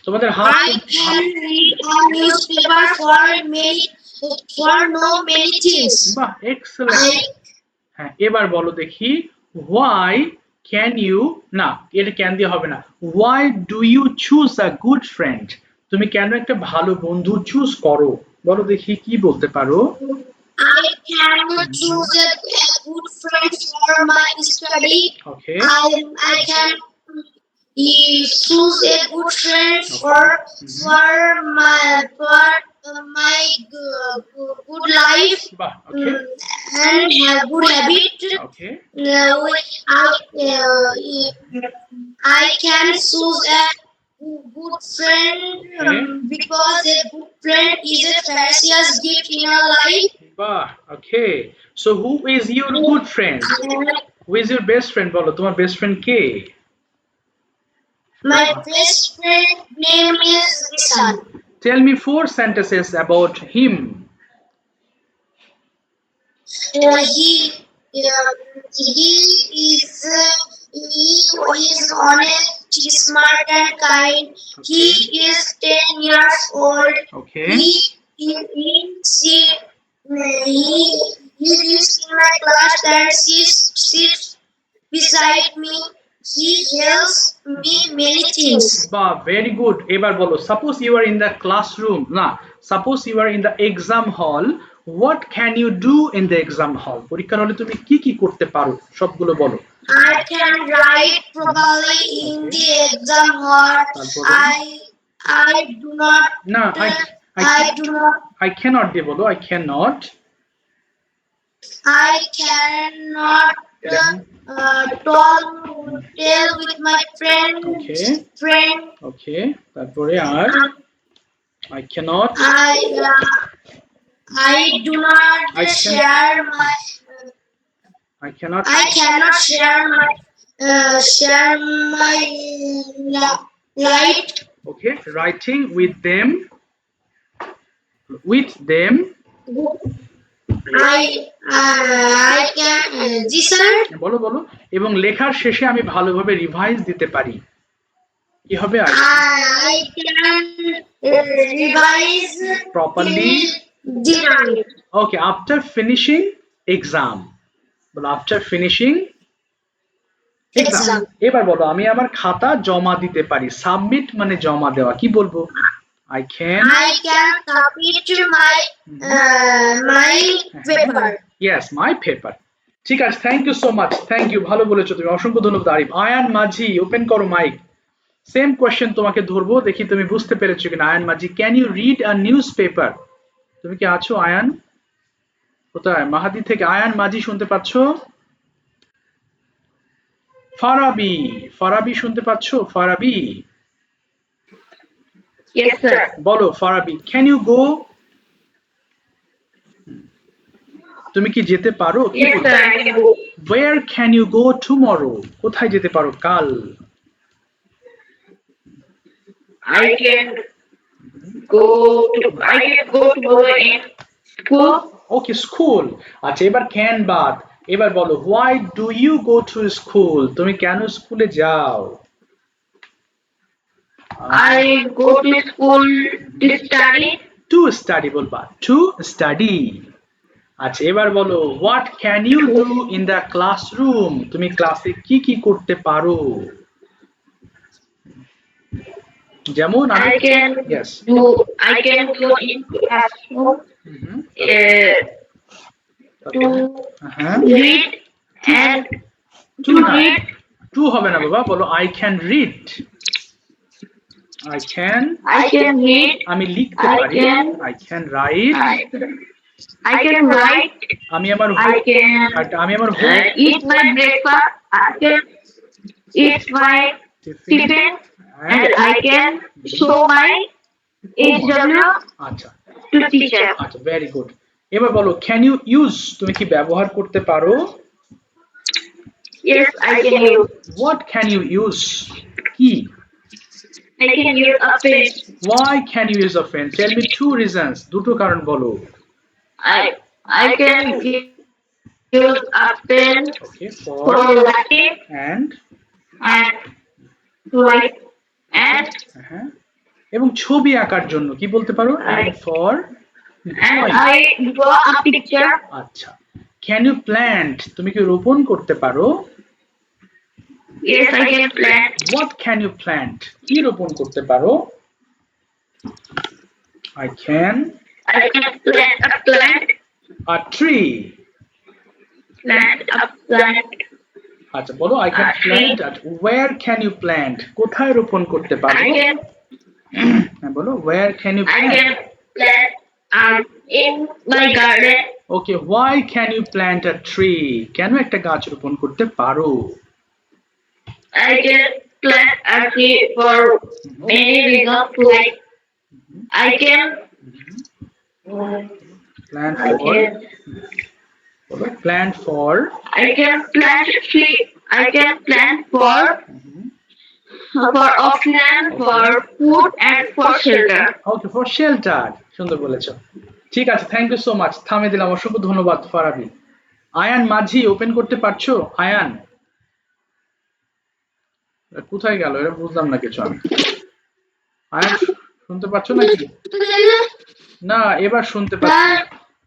[SPEAKER 1] তোমাদের হাত
[SPEAKER 2] I can read a newspaper for many things.
[SPEAKER 1] বাহ এক্সেলেন্ট হ্যাঁ এবার বলো দেখি why can you না এটা ক্যান দিয়ে হবে না why do you choose a good friend তুমি কেন একটা ভালো বন্ধু চুজ করো বলো দেখি কি বলতে পারো
[SPEAKER 2] I can choose a good friend for my study.
[SPEAKER 1] Okay
[SPEAKER 2] I can choose a good friend for my good life
[SPEAKER 1] বাহ ওকে
[SPEAKER 2] and have good habit.
[SPEAKER 1] Okay
[SPEAKER 2] I can choose a good friend because a good friend is a precious gift in our life.
[SPEAKER 1] বাহ okay so who is your good friend who is your best friend বলো তোমার best friend K
[SPEAKER 2] My best friend name is Nissan.
[SPEAKER 1] tell me 4 sentences about him
[SPEAKER 2] He is honest, smart and kind. He is 10 years old.
[SPEAKER 1] okay
[SPEAKER 2] He lives in my class and sits beside me. He helps me many things.
[SPEAKER 1] বাহ very good এবার বলো suppose you are in the classroom না suppose you are in the exam hall what can you do in the exam hall পরীক্ষার হলে তুমি কি কি করতে পারো সবগুলো বলো
[SPEAKER 2] I can write properly in the exam hall. I do not.
[SPEAKER 1] না
[SPEAKER 2] I do not.
[SPEAKER 1] I cannot দিয়ে বলো I cannot
[SPEAKER 2] I cannot tell with my friend.
[SPEAKER 1] ওকে তারপরে আর I cannot
[SPEAKER 2] I do not
[SPEAKER 1] I can-
[SPEAKER 2] share my.
[SPEAKER 1] I cannot
[SPEAKER 2] I cannot share my light.
[SPEAKER 1] okay writing with them
[SPEAKER 2] I can G sir
[SPEAKER 1] বলো বলো এবং লেখার শেষে আমি ভালোভাবে revise দিতে পারি কি হবে
[SPEAKER 2] I can revise
[SPEAKER 1] properly
[SPEAKER 2] জি জানি
[SPEAKER 1] okay after finishing exam বলো after finishing exam
[SPEAKER 2] exam
[SPEAKER 1] এবার বলো আমি আমার খাতা জমা দিতে পারি সাবমিট মানে জমা দেওয়া কি বলবো I can
[SPEAKER 2] I can submit my paper
[SPEAKER 1] yes my paper ঠিক আছে thank you so much thank you ভালো বলেছো তুমি অসংখ্য ধন্যবাদ আরিফ আয়ান মাঝি ওপেন করো মাইক সেম কোশ্চেন তোমাকে ধরবো দেখি তুমি বুঝতে পেরেছো কিনা Ayan Majhi can you read a newspaper তুমি কি আছো আয়ান কোথায় মাহাদি থেকে আয়ান মাঝি শুনতে পাচ্ছো ফারাবি শুনতে পাচ্ছো ফারাবি
[SPEAKER 3] Yes, sir.
[SPEAKER 1] বলো ফারাবি ক্যান ইউ গো তুমি কি যেতে পারো
[SPEAKER 3] Yes, sir. I can go.
[SPEAKER 1] Where can you go tomorrow কোথায় যেতে পারো কাল
[SPEAKER 3] I can go tomorrow in school.
[SPEAKER 1] Okay school আচ্ছা এবার ক্যান বাদ এবার বলো why do you go to school তুমি কেন স্কুলে যাও
[SPEAKER 3] I go to school to study.
[SPEAKER 1] To study বলবা টু স্টাডি আচ্ছা এবার বলো what can you do in the classroom তুমি ক্লাসে কি কি করতে পারো যেমন আমি
[SPEAKER 3] I can
[SPEAKER 1] yes
[SPEAKER 3] go in classroom to
[SPEAKER 1] হ্যাঁ
[SPEAKER 3] read and
[SPEAKER 1] টু
[SPEAKER 3] to
[SPEAKER 1] না
[SPEAKER 3] read.
[SPEAKER 1] টু হবে না বাবা বলো I can read I can
[SPEAKER 3] I can read.
[SPEAKER 1] আমি লিখতে
[SPEAKER 3] I
[SPEAKER 1] পারি
[SPEAKER 3] can
[SPEAKER 1] I can write
[SPEAKER 3] I can write.
[SPEAKER 1] আমি আমার
[SPEAKER 3] I can
[SPEAKER 1] আমি আমার home
[SPEAKER 3] eat my breakfast. I can eat my tiffin, and I can show my HW
[SPEAKER 1] আচ্ছা
[SPEAKER 3] to teacher.
[SPEAKER 1] আচ্ছা very good এবার বলো ক্যান ইউ ইউজ তুমি কি ব্যবহার করতে পারো
[SPEAKER 3] Yes, I can use.
[SPEAKER 1] What can you use কি
[SPEAKER 3] I can use a pen.
[SPEAKER 1] why can you use a pen tell me two reasons দুটো কারণ বলো
[SPEAKER 3] I can use a pen
[SPEAKER 1] okay
[SPEAKER 3] for
[SPEAKER 1] for
[SPEAKER 3] writing
[SPEAKER 1] and
[SPEAKER 3] and write and
[SPEAKER 1] হ্যাঁ এবং ছবি আঁকার জন্য কি বলতে পারো for
[SPEAKER 3] I draw a picture.
[SPEAKER 1] আচ্ছা ক্যান ইউ প্ল্যান্ট তুমি কি রোপণ করতে পারো
[SPEAKER 3] Yes, I can plant.
[SPEAKER 1] What can you plant কি রোপণ করতে পারো I can
[SPEAKER 3] Plant a plant.
[SPEAKER 1] a tree
[SPEAKER 3] Plant a plant.
[SPEAKER 1] আচ্ছা বলো I can plant at where can you plant কোথায় রোপণ করতে পারো
[SPEAKER 3] I can
[SPEAKER 1] হ্যাঁ বলো where can you
[SPEAKER 3] I
[SPEAKER 1] plant
[SPEAKER 3] can plant in my garden.
[SPEAKER 1] okay why can you plant a tree কেন একটা গাছ রোপণ করতে পারো
[SPEAKER 3] I can plant a tree for many reasons, like I can
[SPEAKER 1] plant
[SPEAKER 3] I
[SPEAKER 1] for
[SPEAKER 3] can
[SPEAKER 1] বলো plant for
[SPEAKER 3] I can plant a tree. I can plant for oxygen, for food, and for shelter.
[SPEAKER 1] Okay for shelter সুন্দর বলেছো ঠিক আছে thank you so much থামে দিলাম অসংখ্য ধন্যবাদ ফারাবি আয়ান মাঝি open করতে পারছো আয়ান কোথায় গেল এটা বুঝলাম না কিছু আমি আয়ান শুনতে পাচ্ছ নাকি না এবার শুনতে পাচ্ছি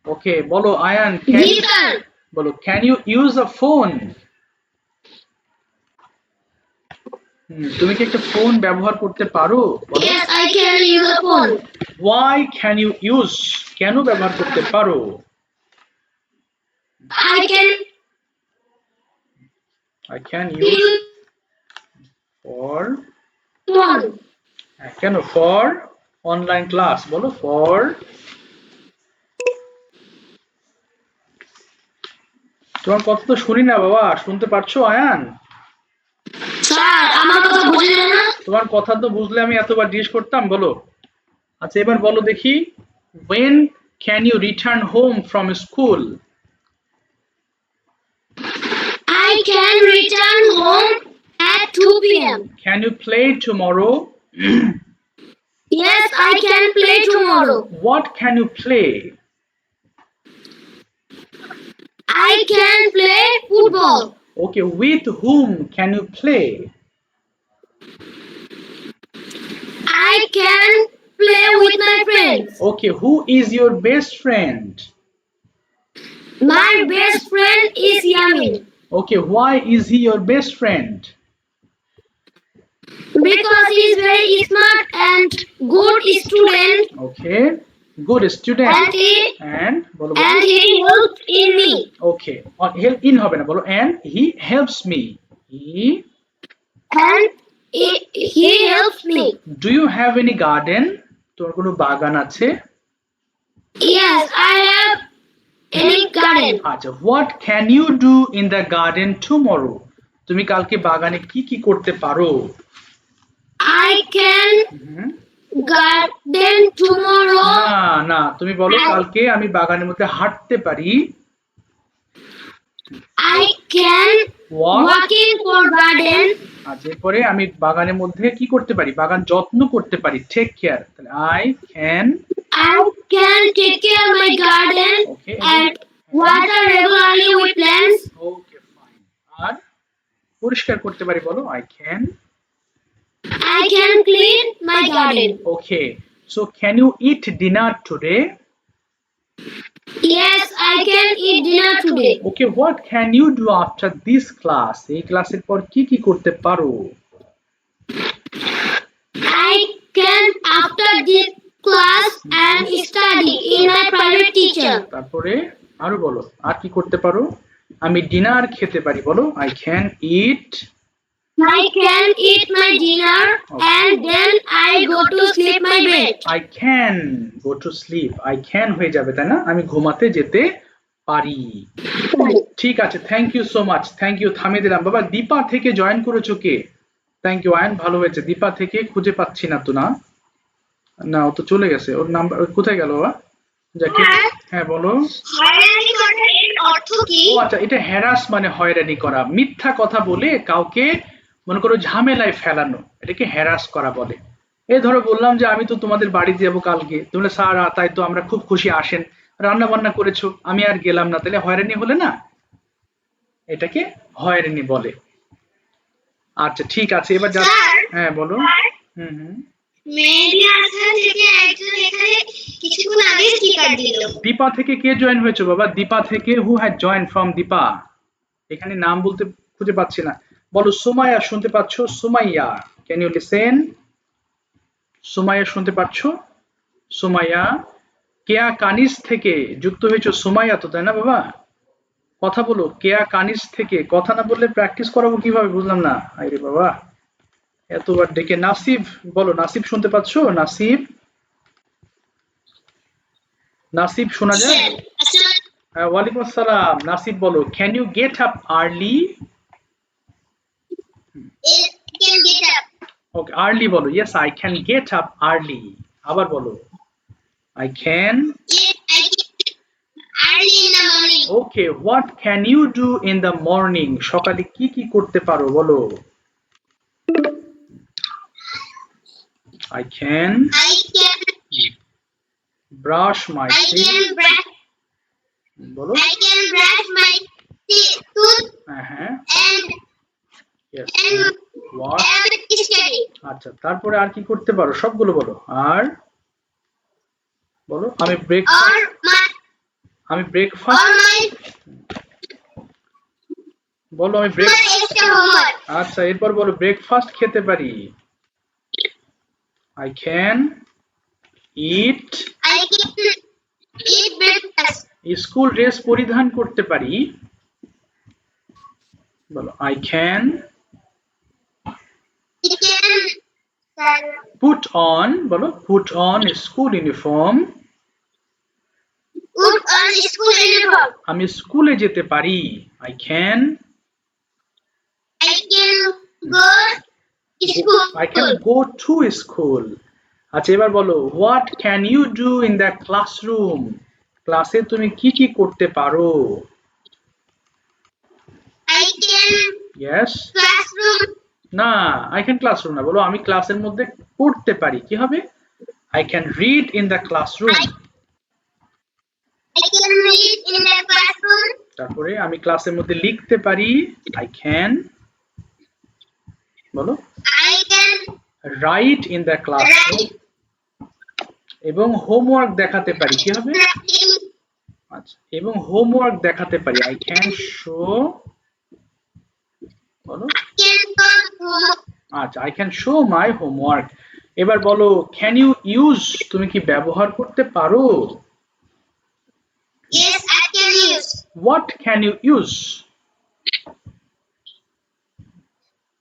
[SPEAKER 1] ওকে বলো আয়ান
[SPEAKER 2] জি স্যার
[SPEAKER 1] বলো can you use a phone তুমি কি একটা ফোন ব্যবহার করতে পারো বলো
[SPEAKER 2] Yes, I can use a phone.
[SPEAKER 1] why can you use কেন ব্যবহার করতে পারো
[SPEAKER 2] I can
[SPEAKER 1] use
[SPEAKER 2] use
[SPEAKER 1] for
[SPEAKER 2] phone.
[SPEAKER 1] কেন for অনলাইন ক্লাস বলো for তোমার কথা তো শুনি না বাবা শুনতে পারছো আয়ান
[SPEAKER 2] স্যার আমার কথা বুঝলেন না
[SPEAKER 1] তোমার কথা তো বুঝলে আমি এতবার জিজ্ঞেস করতাম বলো আচ্ছা এবার বলো দেখি when can you return home from school
[SPEAKER 2] can return home at 2 p.m.
[SPEAKER 1] Can you play tomorrow?
[SPEAKER 2] Yes, I can play tomorrow.
[SPEAKER 1] What can you play?
[SPEAKER 2] I can play football.
[SPEAKER 1] Okay, with whom can you play?
[SPEAKER 2] I can play with my friends.
[SPEAKER 1] Okay, who is your best friend?
[SPEAKER 2] My best friend is Yamin
[SPEAKER 1] Okay, why is he your best friend?
[SPEAKER 2] because he is very smart and good student
[SPEAKER 1] Okay, good student.
[SPEAKER 2] and he
[SPEAKER 1] বলো
[SPEAKER 2] helps in me.
[SPEAKER 1] Okay, help in হবে না, বলো and he helps me.
[SPEAKER 2] And he helps me.
[SPEAKER 1] Do you have any garden? তোমার কোনো বাগান আছে?
[SPEAKER 2] Yes, I have any garden.
[SPEAKER 1] আচ্ছা, what can you do in the garden tomorrow? তুমি কালকে বাগানে কি কি করতে পারো?
[SPEAKER 2] I can garden tomorrow.
[SPEAKER 1] না তুমি বলো কালকে আমি বাগানের মধ্যে হাঁটতে পারি।
[SPEAKER 2] I can walking for garden.
[SPEAKER 1] আচ্ছা, এরপরে আমি বাগানের মধ্যে কি করতে পারি? বাগান যত্ন করতে পারি, টেক কেয়ার। তাহলে I can
[SPEAKER 2] take care of my garden
[SPEAKER 1] Okay.
[SPEAKER 2] and water regularly with plants.
[SPEAKER 1] Okay fine. আর পরিষ্কার করতে পারি বলো
[SPEAKER 2] I can clean my garden.
[SPEAKER 1] Okay, so can you eat dinner today?
[SPEAKER 2] Yes, I can eat dinner today.
[SPEAKER 1] Okay, what can you do after this class? এই ক্লাসের পর কি কি করতে পারো?
[SPEAKER 2] I can after this class and study in my private teacher.
[SPEAKER 1] তারপরে আরো বলো, আর কি করতে পারো? আমি ডিনার খেতে পারি বলো I can eat
[SPEAKER 2] my dinner and then I go to sleep my bed.
[SPEAKER 1] I can go to sleep. I can হয়ে যাবে তাই না? আমি ঘুমাতে যেতে পারি। ঠিক আছে, thank you so much, thank you. থামিয়ে দিলাম। বাবা দীপা থেকে জয়েন করেছো কে? থ্যাংক ইউ আয়ন, ভালো হয়েছে। দীপা থেকে খুঁজে পাচ্ছি না তো, না ও তো চলে গেছে। ওর নাম্বার কোথায় গেল বাবা? যাকে হ্যাঁ বলো।
[SPEAKER 2] হয়রানি করার অর্থ কি?
[SPEAKER 1] ও আচ্ছা, এটা হ্যারাস মানে হয়রানি করা, মিথ্যা কথা বলে কাউকে মনে করো ঝামেলায় ফেলানো, এটাকে হ্যারাস করা বলে। এই ধরো বললাম যে আমি তো তোমাদের বাড়িতে যাবো কালকে, তোমরা স্যার তাই তো আমরা খুব খুশি, আসেন, রান্না বান্না করেছো, আমি আর গেলাম না, তাহলে হয়রানি হলে না, এটাকে হয়রানি বলে। আচ্ছা ঠিক আছে, এবার যা হ্যাঁ বলো।
[SPEAKER 2] মেহেদি হাসান থেকে একজন এখানে কিছুক্ষণ আগে স্টিকার দিল।
[SPEAKER 1] দীপা থেকে কে জয়েন হয়েছে বাবা? দীপা থেকে who has join from Dipa? এখানে নাম বলতে খুঁজে পাচ্ছি না, বলো। সুমাইয়া শুনতে পাচ্ছো? Sumaiya, can you listen? Sumaiya শুনতে পাচ্ছো? সুমাইয়া। কেয়া কানিস থেকে যুক্ত হয়েছো সুমাইয়া তো, তাই না বাবা? কথা বলো। কেয়া কানিস থেকে, কথা না বললে প্র্যাকটিস করাবো কিভাবে? বুঝলাম না। আরে বাবা এতবার ডেকে। নাসিব বলো। নাসিব শুনতে পাচ্ছো? নাসিব, নাসিব শোনা যায়? ওয়ালাইকুম আসসালাম। নাসিব বলো, can you get up early?
[SPEAKER 2] Can get up.
[SPEAKER 1] Okay, early বলো। Yes I can get up early. আবার বলো I can.
[SPEAKER 2] Yes, I get early in the morning.
[SPEAKER 1] Okay, what can you do in the morning? সকালে কি কি করতে পারো বলো? I can brush my teeth. বলো।
[SPEAKER 2] I can brush my tooth and
[SPEAKER 1] yes
[SPEAKER 2] and
[SPEAKER 1] wash.
[SPEAKER 2] study.
[SPEAKER 1] আচ্ছা, তারপরে আর কি করতে পারো? সবগুলো বলো। আর বলো আমি ব্রেকফাস্ট বলো। আমি আচ্ছা, এরপর বলো ব্রেকফাস্ট খেতে পারি। I can eat
[SPEAKER 2] breakfast.
[SPEAKER 1] School dress পরিধান করতে পারি। বলো I can put on, বলো put on school uniform. আমি স্কুলে যেতে পারি। I can go to school. আচ্ছা, এবার বলো what can you do in the classroom? ক্লাসে তুমি কি কি করতে পারো?
[SPEAKER 2] I can
[SPEAKER 1] ইয়েস,
[SPEAKER 2] classroom,
[SPEAKER 1] না আই ক্যান ক্লাসরুম না, বলো আমি ক্লাসের মধ্যে পড়তে পারি, কি হবে? I can read in the classroom.
[SPEAKER 2] I can read in the classroom,
[SPEAKER 1] তারপরে আমি ক্লাসের মধ্যে লিখতে পারি, আই ক্যান, বলো,
[SPEAKER 2] I can
[SPEAKER 1] right in the classroom.
[SPEAKER 2] write
[SPEAKER 1] এবং হোমওয়ার্ক দেখাতে পারি, কি হবে?
[SPEAKER 2] in,
[SPEAKER 1] আচ্ছা, এবং হোমওয়ার্ক দেখাতে পারি, আই ক্যান শো, বলো,
[SPEAKER 2] can come home,
[SPEAKER 1] আচ্ছা, I can show my homework. এবার বলো, ক্যান ইউ ইউজ, তুমি কি ব্যবহার করতে পারো?
[SPEAKER 2] yes, I can use,
[SPEAKER 1] what can you use?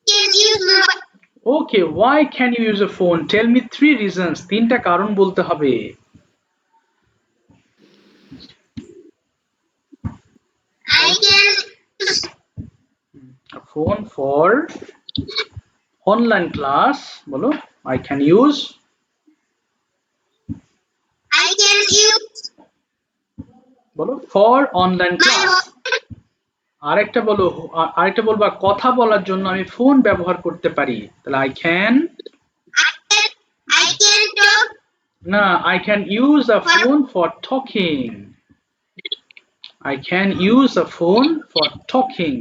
[SPEAKER 2] can use mobile,
[SPEAKER 1] okay, why can you use a phone? Tell me 3 reasons, তিনটা কারণ বলতে হবে।
[SPEAKER 2] I can use,
[SPEAKER 1] phone for online class, বলো, I can use,
[SPEAKER 2] I can use
[SPEAKER 1] বলো, for online
[SPEAKER 2] my
[SPEAKER 1] class. আরেকটা বলো, আরেকটা বলবা, কথা বলার জন্য আমি ফোন ব্যবহার করতে পারি, তাহলে I can,
[SPEAKER 2] I can talk
[SPEAKER 1] না, I can use a phone for talking, I can use a phone for talking.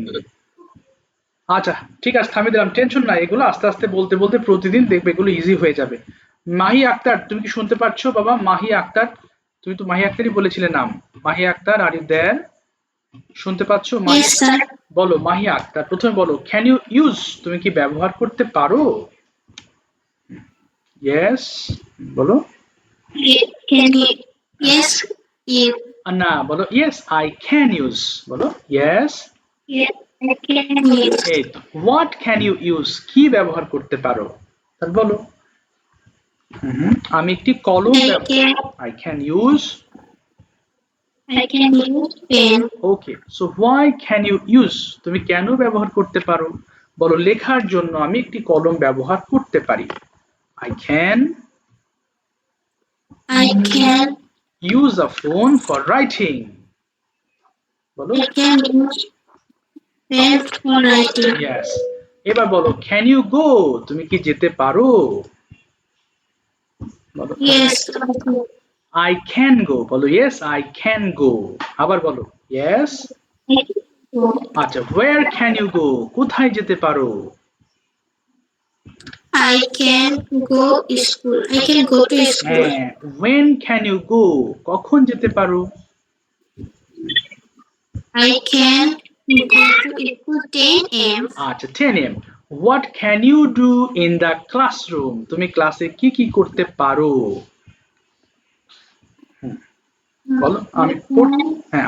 [SPEAKER 1] আচ্ছা ঠিক আছে, থামিয়ে দিলাম, টেনশন নাই, এগুলো আস্তে আস্তে বলতে বলতে প্রতিদিন দেখবে এগুলো ইজি হয়ে যাবে। মাহি আক্তার, তুমি কি শুনতে পাচ্ছো বাবা? মাহি আক্তার, তুমি তো মাহি আক্তারই বলেছিলে নাম। Mahi Akter, are you there? শুনতে পাচ্ছো? Mahi,
[SPEAKER 3] Yes, sir.
[SPEAKER 1] বলো মাহি আক্তার, প্রথমে বলো, ক্যান ইউ ইউজ, তুমি কি ব্যবহার করতে পারো? ইয়েস, বলো,
[SPEAKER 3] Can you? Yes, you.
[SPEAKER 1] না, বলো ইয়েস আই ক্যান ইউজ, বলো yes.
[SPEAKER 3] Yes, I can use.
[SPEAKER 1] এই তো, হোয়াট ক্যান ইউ ইউজ, কি ব্যবহার করতে পারো? তাহলে বলো, আমি একটি কলম, I can use,
[SPEAKER 3] I can use pen.
[SPEAKER 1] Okay, so why can you use, তুমি কেন ব্যবহার করতে পারো? বলো, লেখার জন্য আমি একটি কলম ব্যবহার করতে পারি, I can
[SPEAKER 3] I can.
[SPEAKER 1] Use a phone for writing, বলো,
[SPEAKER 3] I can use pen for writing.
[SPEAKER 1] Yes. এবার বলো, ক্যান ইউ গো, তুমি কি যেতে পারো? বলো,
[SPEAKER 3] Yes,
[SPEAKER 1] আই ক্যান গো, বলো ইয়েস আই ক্যান গো। আবার বলো, ইয়েস। আচ্ছা, ওয়্যার ক্যান ইউ গো, কোথায় যেতে পারো?
[SPEAKER 3] I can go school. I can go to school.
[SPEAKER 1] হ্যাঁ, when can you go, কখন যেতে পারো?
[SPEAKER 3] I can go to school 10 a.m.
[SPEAKER 1] আচ্ছা, 10 am. What can you do in the classroom, তুমি ক্লাসে কি কি করতে পারো? বলো,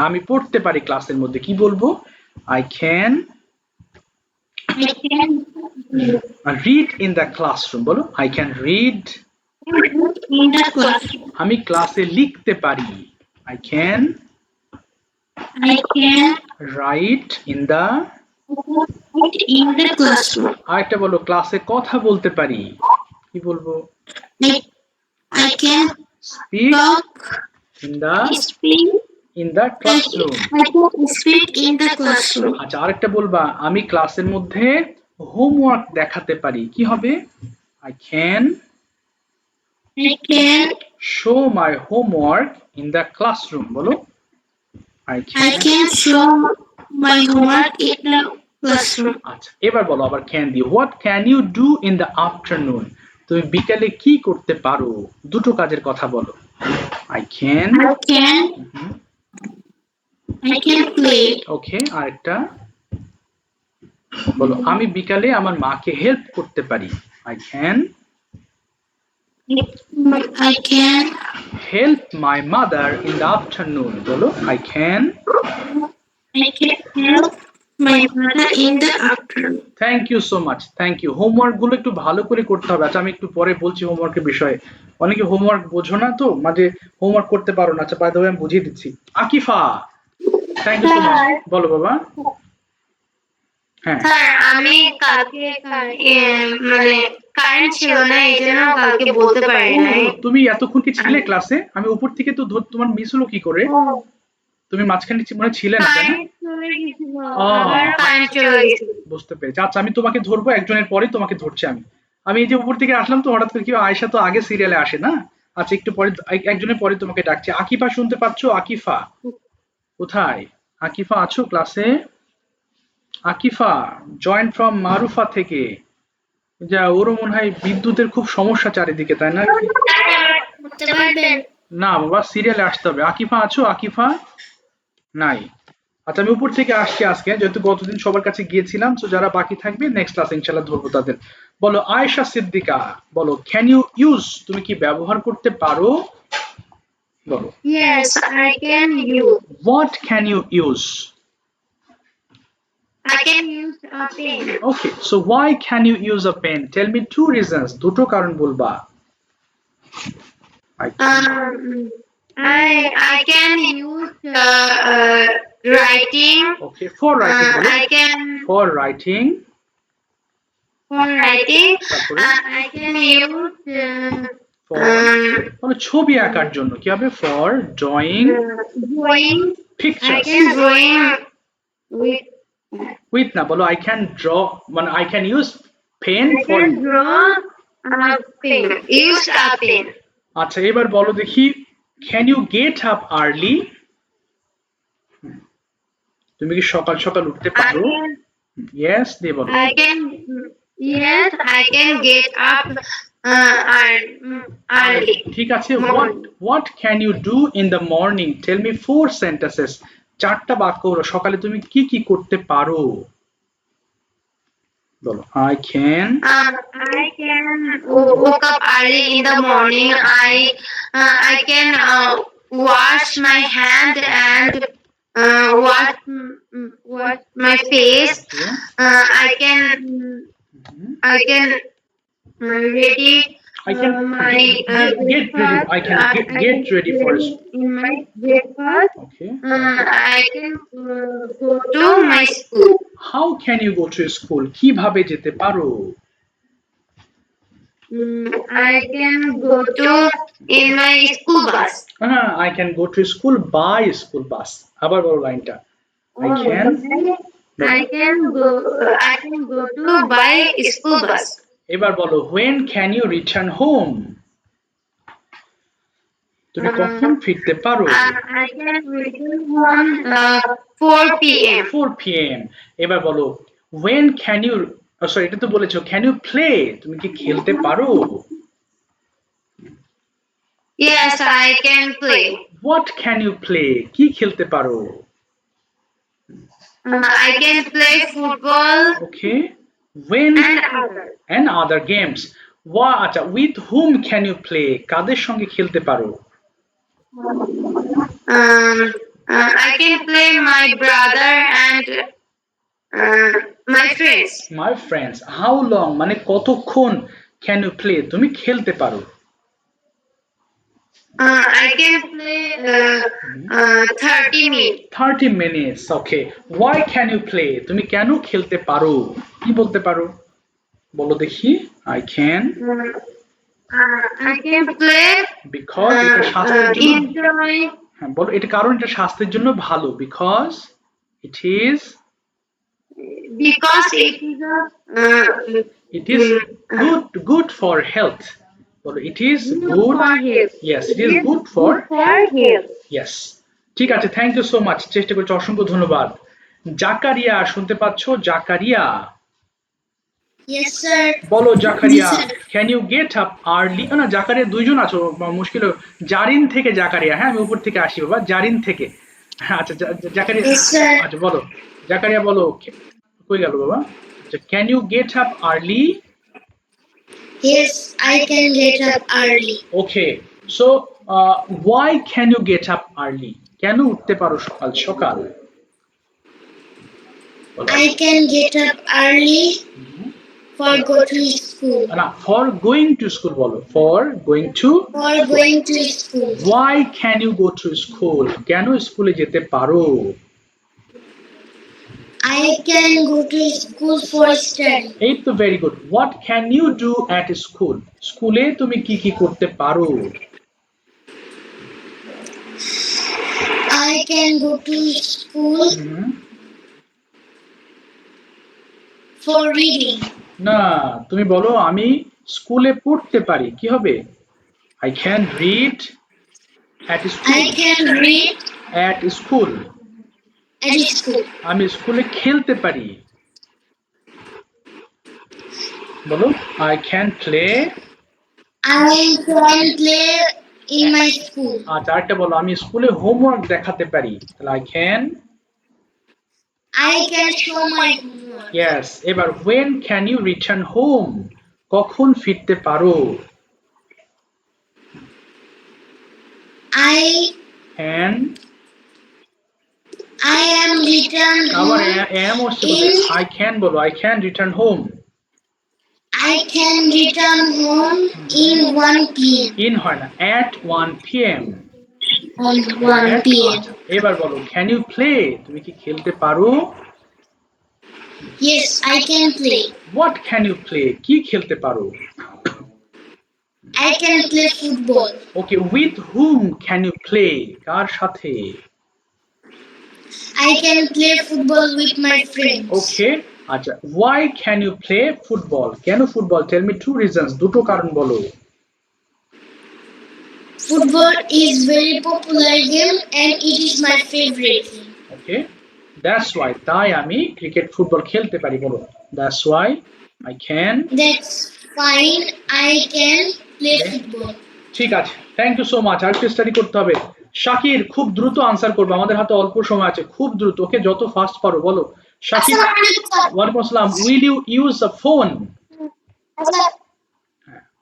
[SPEAKER 1] আমি পড়তে পারি ক্লাসের মধ্যে, কি বলবো? I can
[SPEAKER 3] I can
[SPEAKER 1] read in the classroom, বলো I can read,
[SPEAKER 3] in the classroom.
[SPEAKER 1] আমি ক্লাসে লিখতে পারি, I can
[SPEAKER 3] I can
[SPEAKER 1] write in the,
[SPEAKER 3] put in the classroom.
[SPEAKER 1] আরেকটা বলো, ক্লাসে কথা বলতে পারি, কি বলবো?
[SPEAKER 3] I can
[SPEAKER 1] speak
[SPEAKER 3] talk,
[SPEAKER 1] in the
[SPEAKER 3] speak.
[SPEAKER 1] classroom.
[SPEAKER 3] I can speak in the classroom.
[SPEAKER 1] আচ্ছা, আরেকটা বলবা, আমি ক্লাসের মধ্যে হোমওয়ার্ক দেখাতে পারি, কি হবে? I can
[SPEAKER 3] I can
[SPEAKER 1] show my homework in the classroom, বলো I
[SPEAKER 3] I can show my homework in the classroom.
[SPEAKER 1] আচ্ছা, এবার বলো আবার ক্যান দিয়ে, what can you do in the afternoon, তুমি বিকালে কি করতে পারো? দুটো কাজের কথা বলো, I can
[SPEAKER 3] I can play.
[SPEAKER 1] ওকে, আরেকটা বলো, আমি বিকালে আমার মাকে হেল্প করতে পারি, I can help my mother in the afternoon, বলো I can
[SPEAKER 3] help my mother in the afternoon.
[SPEAKER 1] Thank you so much, thank you. Homework গুলো একটু ভালো করে করতে হবে। আচ্ছা, আমি একটু পরে বলছি হোমওয়ার্কের বিষয়ে। অনেকে হোমওয়ার্ক বোঝো না, তো মাঝে হোমওয়ার্ক করতে পারো না। আচ্ছা, বাই দ্য ওয়ে আমি বুঝিয়ে দিচ্ছি। Akifa, thank you so much, বলো বাবা। হ্যাঁ,
[SPEAKER 3] স্যার, আমি কালকে মানে কারেন্ট ছিল না, এই জন্য কালকে বলতে পারি নাই।
[SPEAKER 1] তুমি এতক্ষণ কি ছিলে ক্লাসে? আমি উপর থেকে তো তোমার মিস হলো কি করে? তুমি মাঝখানে মনে ছিলে না, তাই না?
[SPEAKER 3] চলে গেছিল
[SPEAKER 1] আহ,
[SPEAKER 3] আবার কারেন্ট চলে গেছিল
[SPEAKER 1] বুঝতে পেরেছি। আচ্ছা আমি তোমাকে ধরবো, একজনের পরেই তোমাকে ধরছি আমি। আমি এই যে উপর থেকে আসলাম তো হঠাৎ করে কি হয়, আয়েশা তো আগে সিরিয়ালে আসে না। আচ্ছা একটু পরে একজনের পরে তোমাকে ডাকছি। আকিফা শুনতে পাচ্ছো? আকিফা কোথায়? আকিফা আছো ক্লাসে? আকিফা জয়েন্ট ফ্রম মারুফা থেকে। যা, ওরও মনে হয় বিদ্যুতের খুব সমস্যা চারিদিকে, তাই না?
[SPEAKER 2] করতে পারবেন?
[SPEAKER 1] না বাবা, সিরিয়ালে আসতে হবে। আকিফা আছো? আকিফা নাই। আচ্ছা আমি উপর থেকে আসছি আজকে, যেহেতু গতদিন সবার কাছে গিয়েছিলাম, তো যারা বাকি থাকবে নেক্সট ক্লাসে ইনশাল্লাহ ধরবো তাদের। বলো আয়েশা সিদ্দিকা, বলো ক্যান ইউ ইউজ, তুমি কি ব্যবহার করতে পারো? বলো
[SPEAKER 3] Yes, I can use.
[SPEAKER 1] What can you use?
[SPEAKER 3] I can use a pen.
[SPEAKER 1] Okay, so why can you use a pen? Tell me two reasons, দুটো কারণ বলবা।
[SPEAKER 3] I can use writing.
[SPEAKER 1] Okay, for writing বলো।
[SPEAKER 3] I can
[SPEAKER 1] for writing.
[SPEAKER 3] for writing.
[SPEAKER 1] তারপরে
[SPEAKER 3] I can use
[SPEAKER 1] for, বলো ছবি আঁকার জন্য কি হবে? For drawing
[SPEAKER 3] drawing. I
[SPEAKER 1] pictures.
[SPEAKER 3] can drawing with.
[SPEAKER 1] With না, বলো আই ক্যান ড্র, মানে I can use pen
[SPEAKER 3] I
[SPEAKER 1] for.
[SPEAKER 3] can draw a pen. Use a pen.
[SPEAKER 1] আচ্ছা এবার বলো দেখি, can you get up early? তুমি কি সকাল সকাল উঠতে
[SPEAKER 3] I
[SPEAKER 1] পারো?
[SPEAKER 3] can.
[SPEAKER 1] ইয়েস দিয়ে বলো।
[SPEAKER 3] I can. Yes, I can get up early.
[SPEAKER 1] ঠিক আছে, what can you do in the morning? Tell me four sentences, চারটা বাক্য বলো, সকালে তুমি কি কি করতে পারো? বলো I can.
[SPEAKER 3] I can woke up early in the morning. I can wash my hand and wash my face. I can ready
[SPEAKER 1] I can
[SPEAKER 3] my
[SPEAKER 1] get ready. I can get ready for us.
[SPEAKER 3] in my breakfast.
[SPEAKER 1] Okay.
[SPEAKER 3] I can go to my school.
[SPEAKER 1] How can you go to school? কিভাবে যেতে পারো?
[SPEAKER 3] I can go to in my school bus.
[SPEAKER 1] I can go to school by school bus. আবার বলো লাইনটা। I can
[SPEAKER 3] I can go to by school bus.
[SPEAKER 1] এবার বলো when can you return home? তুমি কখন ফিরতে পারো?
[SPEAKER 3] I can return home 4 p.m.
[SPEAKER 1] 4 p.m. এবার বলো when can you, সরি এটা তো বলেছো, can you play, তুমি কি খেলতে পারো?
[SPEAKER 3] Yes, I can play.
[SPEAKER 1] what can you play, কি খেলতে পারো?
[SPEAKER 3] I can play football
[SPEAKER 1] Okay. when
[SPEAKER 3] and other.
[SPEAKER 1] and other games. আচ্ছা with whom can you play, কাদের সঙ্গে খেলতে পারো?
[SPEAKER 3] I can play my brother and my friends.
[SPEAKER 1] my friends. how long মানে কতক্ষণ can you play, তুমি খেলতে পারো?
[SPEAKER 3] I can play 30 minutes.
[SPEAKER 1] 30 minutes. Okay. why can you play, তুমি কেন খেলতে পারো, কি বলতে পারো? বলো দেখি। I can
[SPEAKER 3] I can play
[SPEAKER 1] because এটা স্বাস্থ্যের জন্য,
[SPEAKER 3] enjoy
[SPEAKER 1] হ্যাঁ বলো এটা, কারণ এটা স্বাস্থ্যের জন্য ভালো, because it is
[SPEAKER 3] because
[SPEAKER 1] it is good for health. বলো it is good.
[SPEAKER 3] for health.
[SPEAKER 1] yes, it is good for
[SPEAKER 3] health.
[SPEAKER 1] yes. ঠিক আছে, থ্যাংক ইউ সো মাচ, চেষ্টা করছি, অসংখ্য ধন্যবাদ। জাকারিয়া শুনতে পাচ্ছো? Zakaria
[SPEAKER 2] Yes, sir.
[SPEAKER 1] বলো Zakaria,
[SPEAKER 2] Yes, sir.
[SPEAKER 1] Can you get up early? না জাকারিয়া দুইজন আছো, মুশকিল জারিন থেকে জাকারিয়া। হ্যাঁ আমি উপর থেকে আসি বাবা, জারিন থেকে। হ্যাঁ আচ্ছা জাকারিয়া,
[SPEAKER 2] Yes, sir.
[SPEAKER 1] আচ্ছা বলো জাকারিয়া, বলো কই গেল বাবা? আচ্ছা can you get up early?
[SPEAKER 2] Yes, I can get up early.
[SPEAKER 1] Okay, so why can you get up early, কেন উঠতে পারো সকাল সকাল? বলো।
[SPEAKER 2] I can get up early for go to school.
[SPEAKER 1] না, ফর গোয়িং টু স্কুল বলো, for going to.
[SPEAKER 2] For going to school.
[SPEAKER 1] Why can you go to school? কেন স্কুলে যেতে পারো?
[SPEAKER 2] I can go to school for study.
[SPEAKER 1] এই তো very good. What can you do at school? স্কুলে তুমি কি কি করতে পারো?
[SPEAKER 2] I can go to school for reading.
[SPEAKER 1] না, তুমি বলো আমি স্কুলে পড়তে পারি, কি হবে? I can read at school.
[SPEAKER 2] I can read
[SPEAKER 1] At school.
[SPEAKER 2] at school.
[SPEAKER 1] আমি স্কুলে খেলতে পারি, বলো I can play.
[SPEAKER 2] I can play in my school.
[SPEAKER 1] আচ্ছা, আরেকটা বলো আমি স্কুলে হোমওয়ার্ক দেখাতে পারি, তাহলে I can.
[SPEAKER 2] I can show my homework.
[SPEAKER 1] Yes. এবার when can you return home? কখন ফিরতে পারো?
[SPEAKER 2] I
[SPEAKER 1] And
[SPEAKER 2] am returned
[SPEAKER 1] আবার
[SPEAKER 2] home.
[SPEAKER 1] am হচ্ছে বলতে I can বলো I can return home.
[SPEAKER 2] I can return home in 1 p.m.
[SPEAKER 1] In হয় না, at 1 p.m.
[SPEAKER 2] On 1 p.m.
[SPEAKER 1] আচ্ছা, এবার বলো can you play? তুমি কি খেলতে পারো?
[SPEAKER 2] Yes, I can play.
[SPEAKER 1] What can you play? কি খেলতে পারো?
[SPEAKER 2] I can play football.
[SPEAKER 1] Okay, with whom can you play? কার সাথে?
[SPEAKER 2] I can play football with my friends.
[SPEAKER 1] Okay, আচ্ছা why can you play football? কেন football? Tell me two reasons. দুটো কারণ বলো।
[SPEAKER 2] Football is very popular game and it is my favorite game.
[SPEAKER 1] Okay, that's why তাই আমি cricket football খেলতে পারি, বলো that's why I can.
[SPEAKER 2] That's fine. I can play football.
[SPEAKER 1] ঠিক আছে, থ্যাংক ইউ সো মাচ। আর একটু স্টাডি করতে হবে। শাকির খুব দ্রুত আনসার করবে, আমাদের হাতে অল্প সময় আছে, খুব দ্রুত, ওকে যত ফাস্ট পারো বলো। শাকির, ওয়ালাইকুম আসসালাম। Will you use a phone?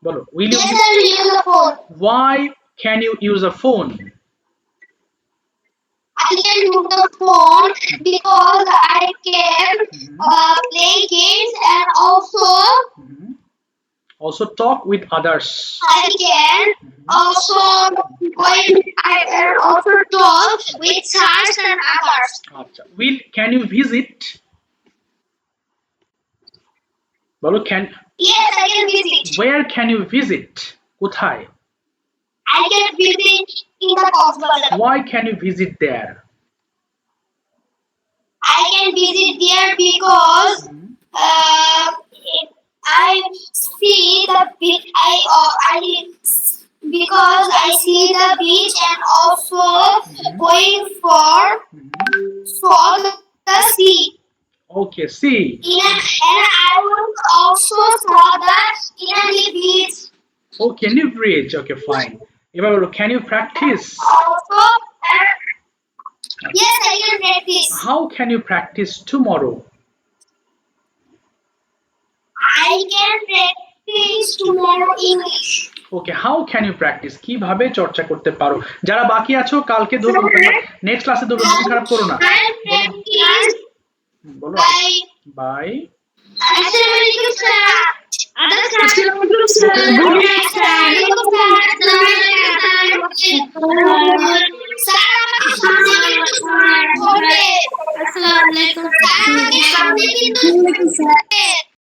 [SPEAKER 1] বলো will you,
[SPEAKER 2] Yes, I will use the phone.
[SPEAKER 1] why can you use a phone?
[SPEAKER 2] I can use the phone because I can play games and
[SPEAKER 1] Also talk with others.
[SPEAKER 2] I can also talk with sirs and others.
[SPEAKER 1] আচ্ছা, will can you visit? বলো can,
[SPEAKER 2] Yes, I can visit.
[SPEAKER 1] where can you visit? কোথায়?
[SPEAKER 2] I can visit in the Cosmos.
[SPEAKER 1] Why can you visit there?
[SPEAKER 2] I can visit there because I see the beach. Because I see the beach and also going for the sea.
[SPEAKER 1] Okay, see.
[SPEAKER 2] And I will also saw the Inani beach.
[SPEAKER 1] Okay, new bridge. Okay, fine. এবার বলো can you practice?
[SPEAKER 2] Also, yes, I can practice.
[SPEAKER 1] How can you practice tomorrow?
[SPEAKER 2] I can practice tomorrow English.
[SPEAKER 1] Okay, how can you practice? কিভাবে চর্চা করতে পারো? যারা বাকি আছো কালকে ধরো, নেক্সট ক্লাসে ধরো, মন খারাপ করো না।
[SPEAKER 2] I practice
[SPEAKER 1] বলো
[SPEAKER 2] by.
[SPEAKER 1] Bye.
[SPEAKER 2] Assalamualaikum sir. Assalamualaikum sir. Good night sir. Assalamualaikum sir.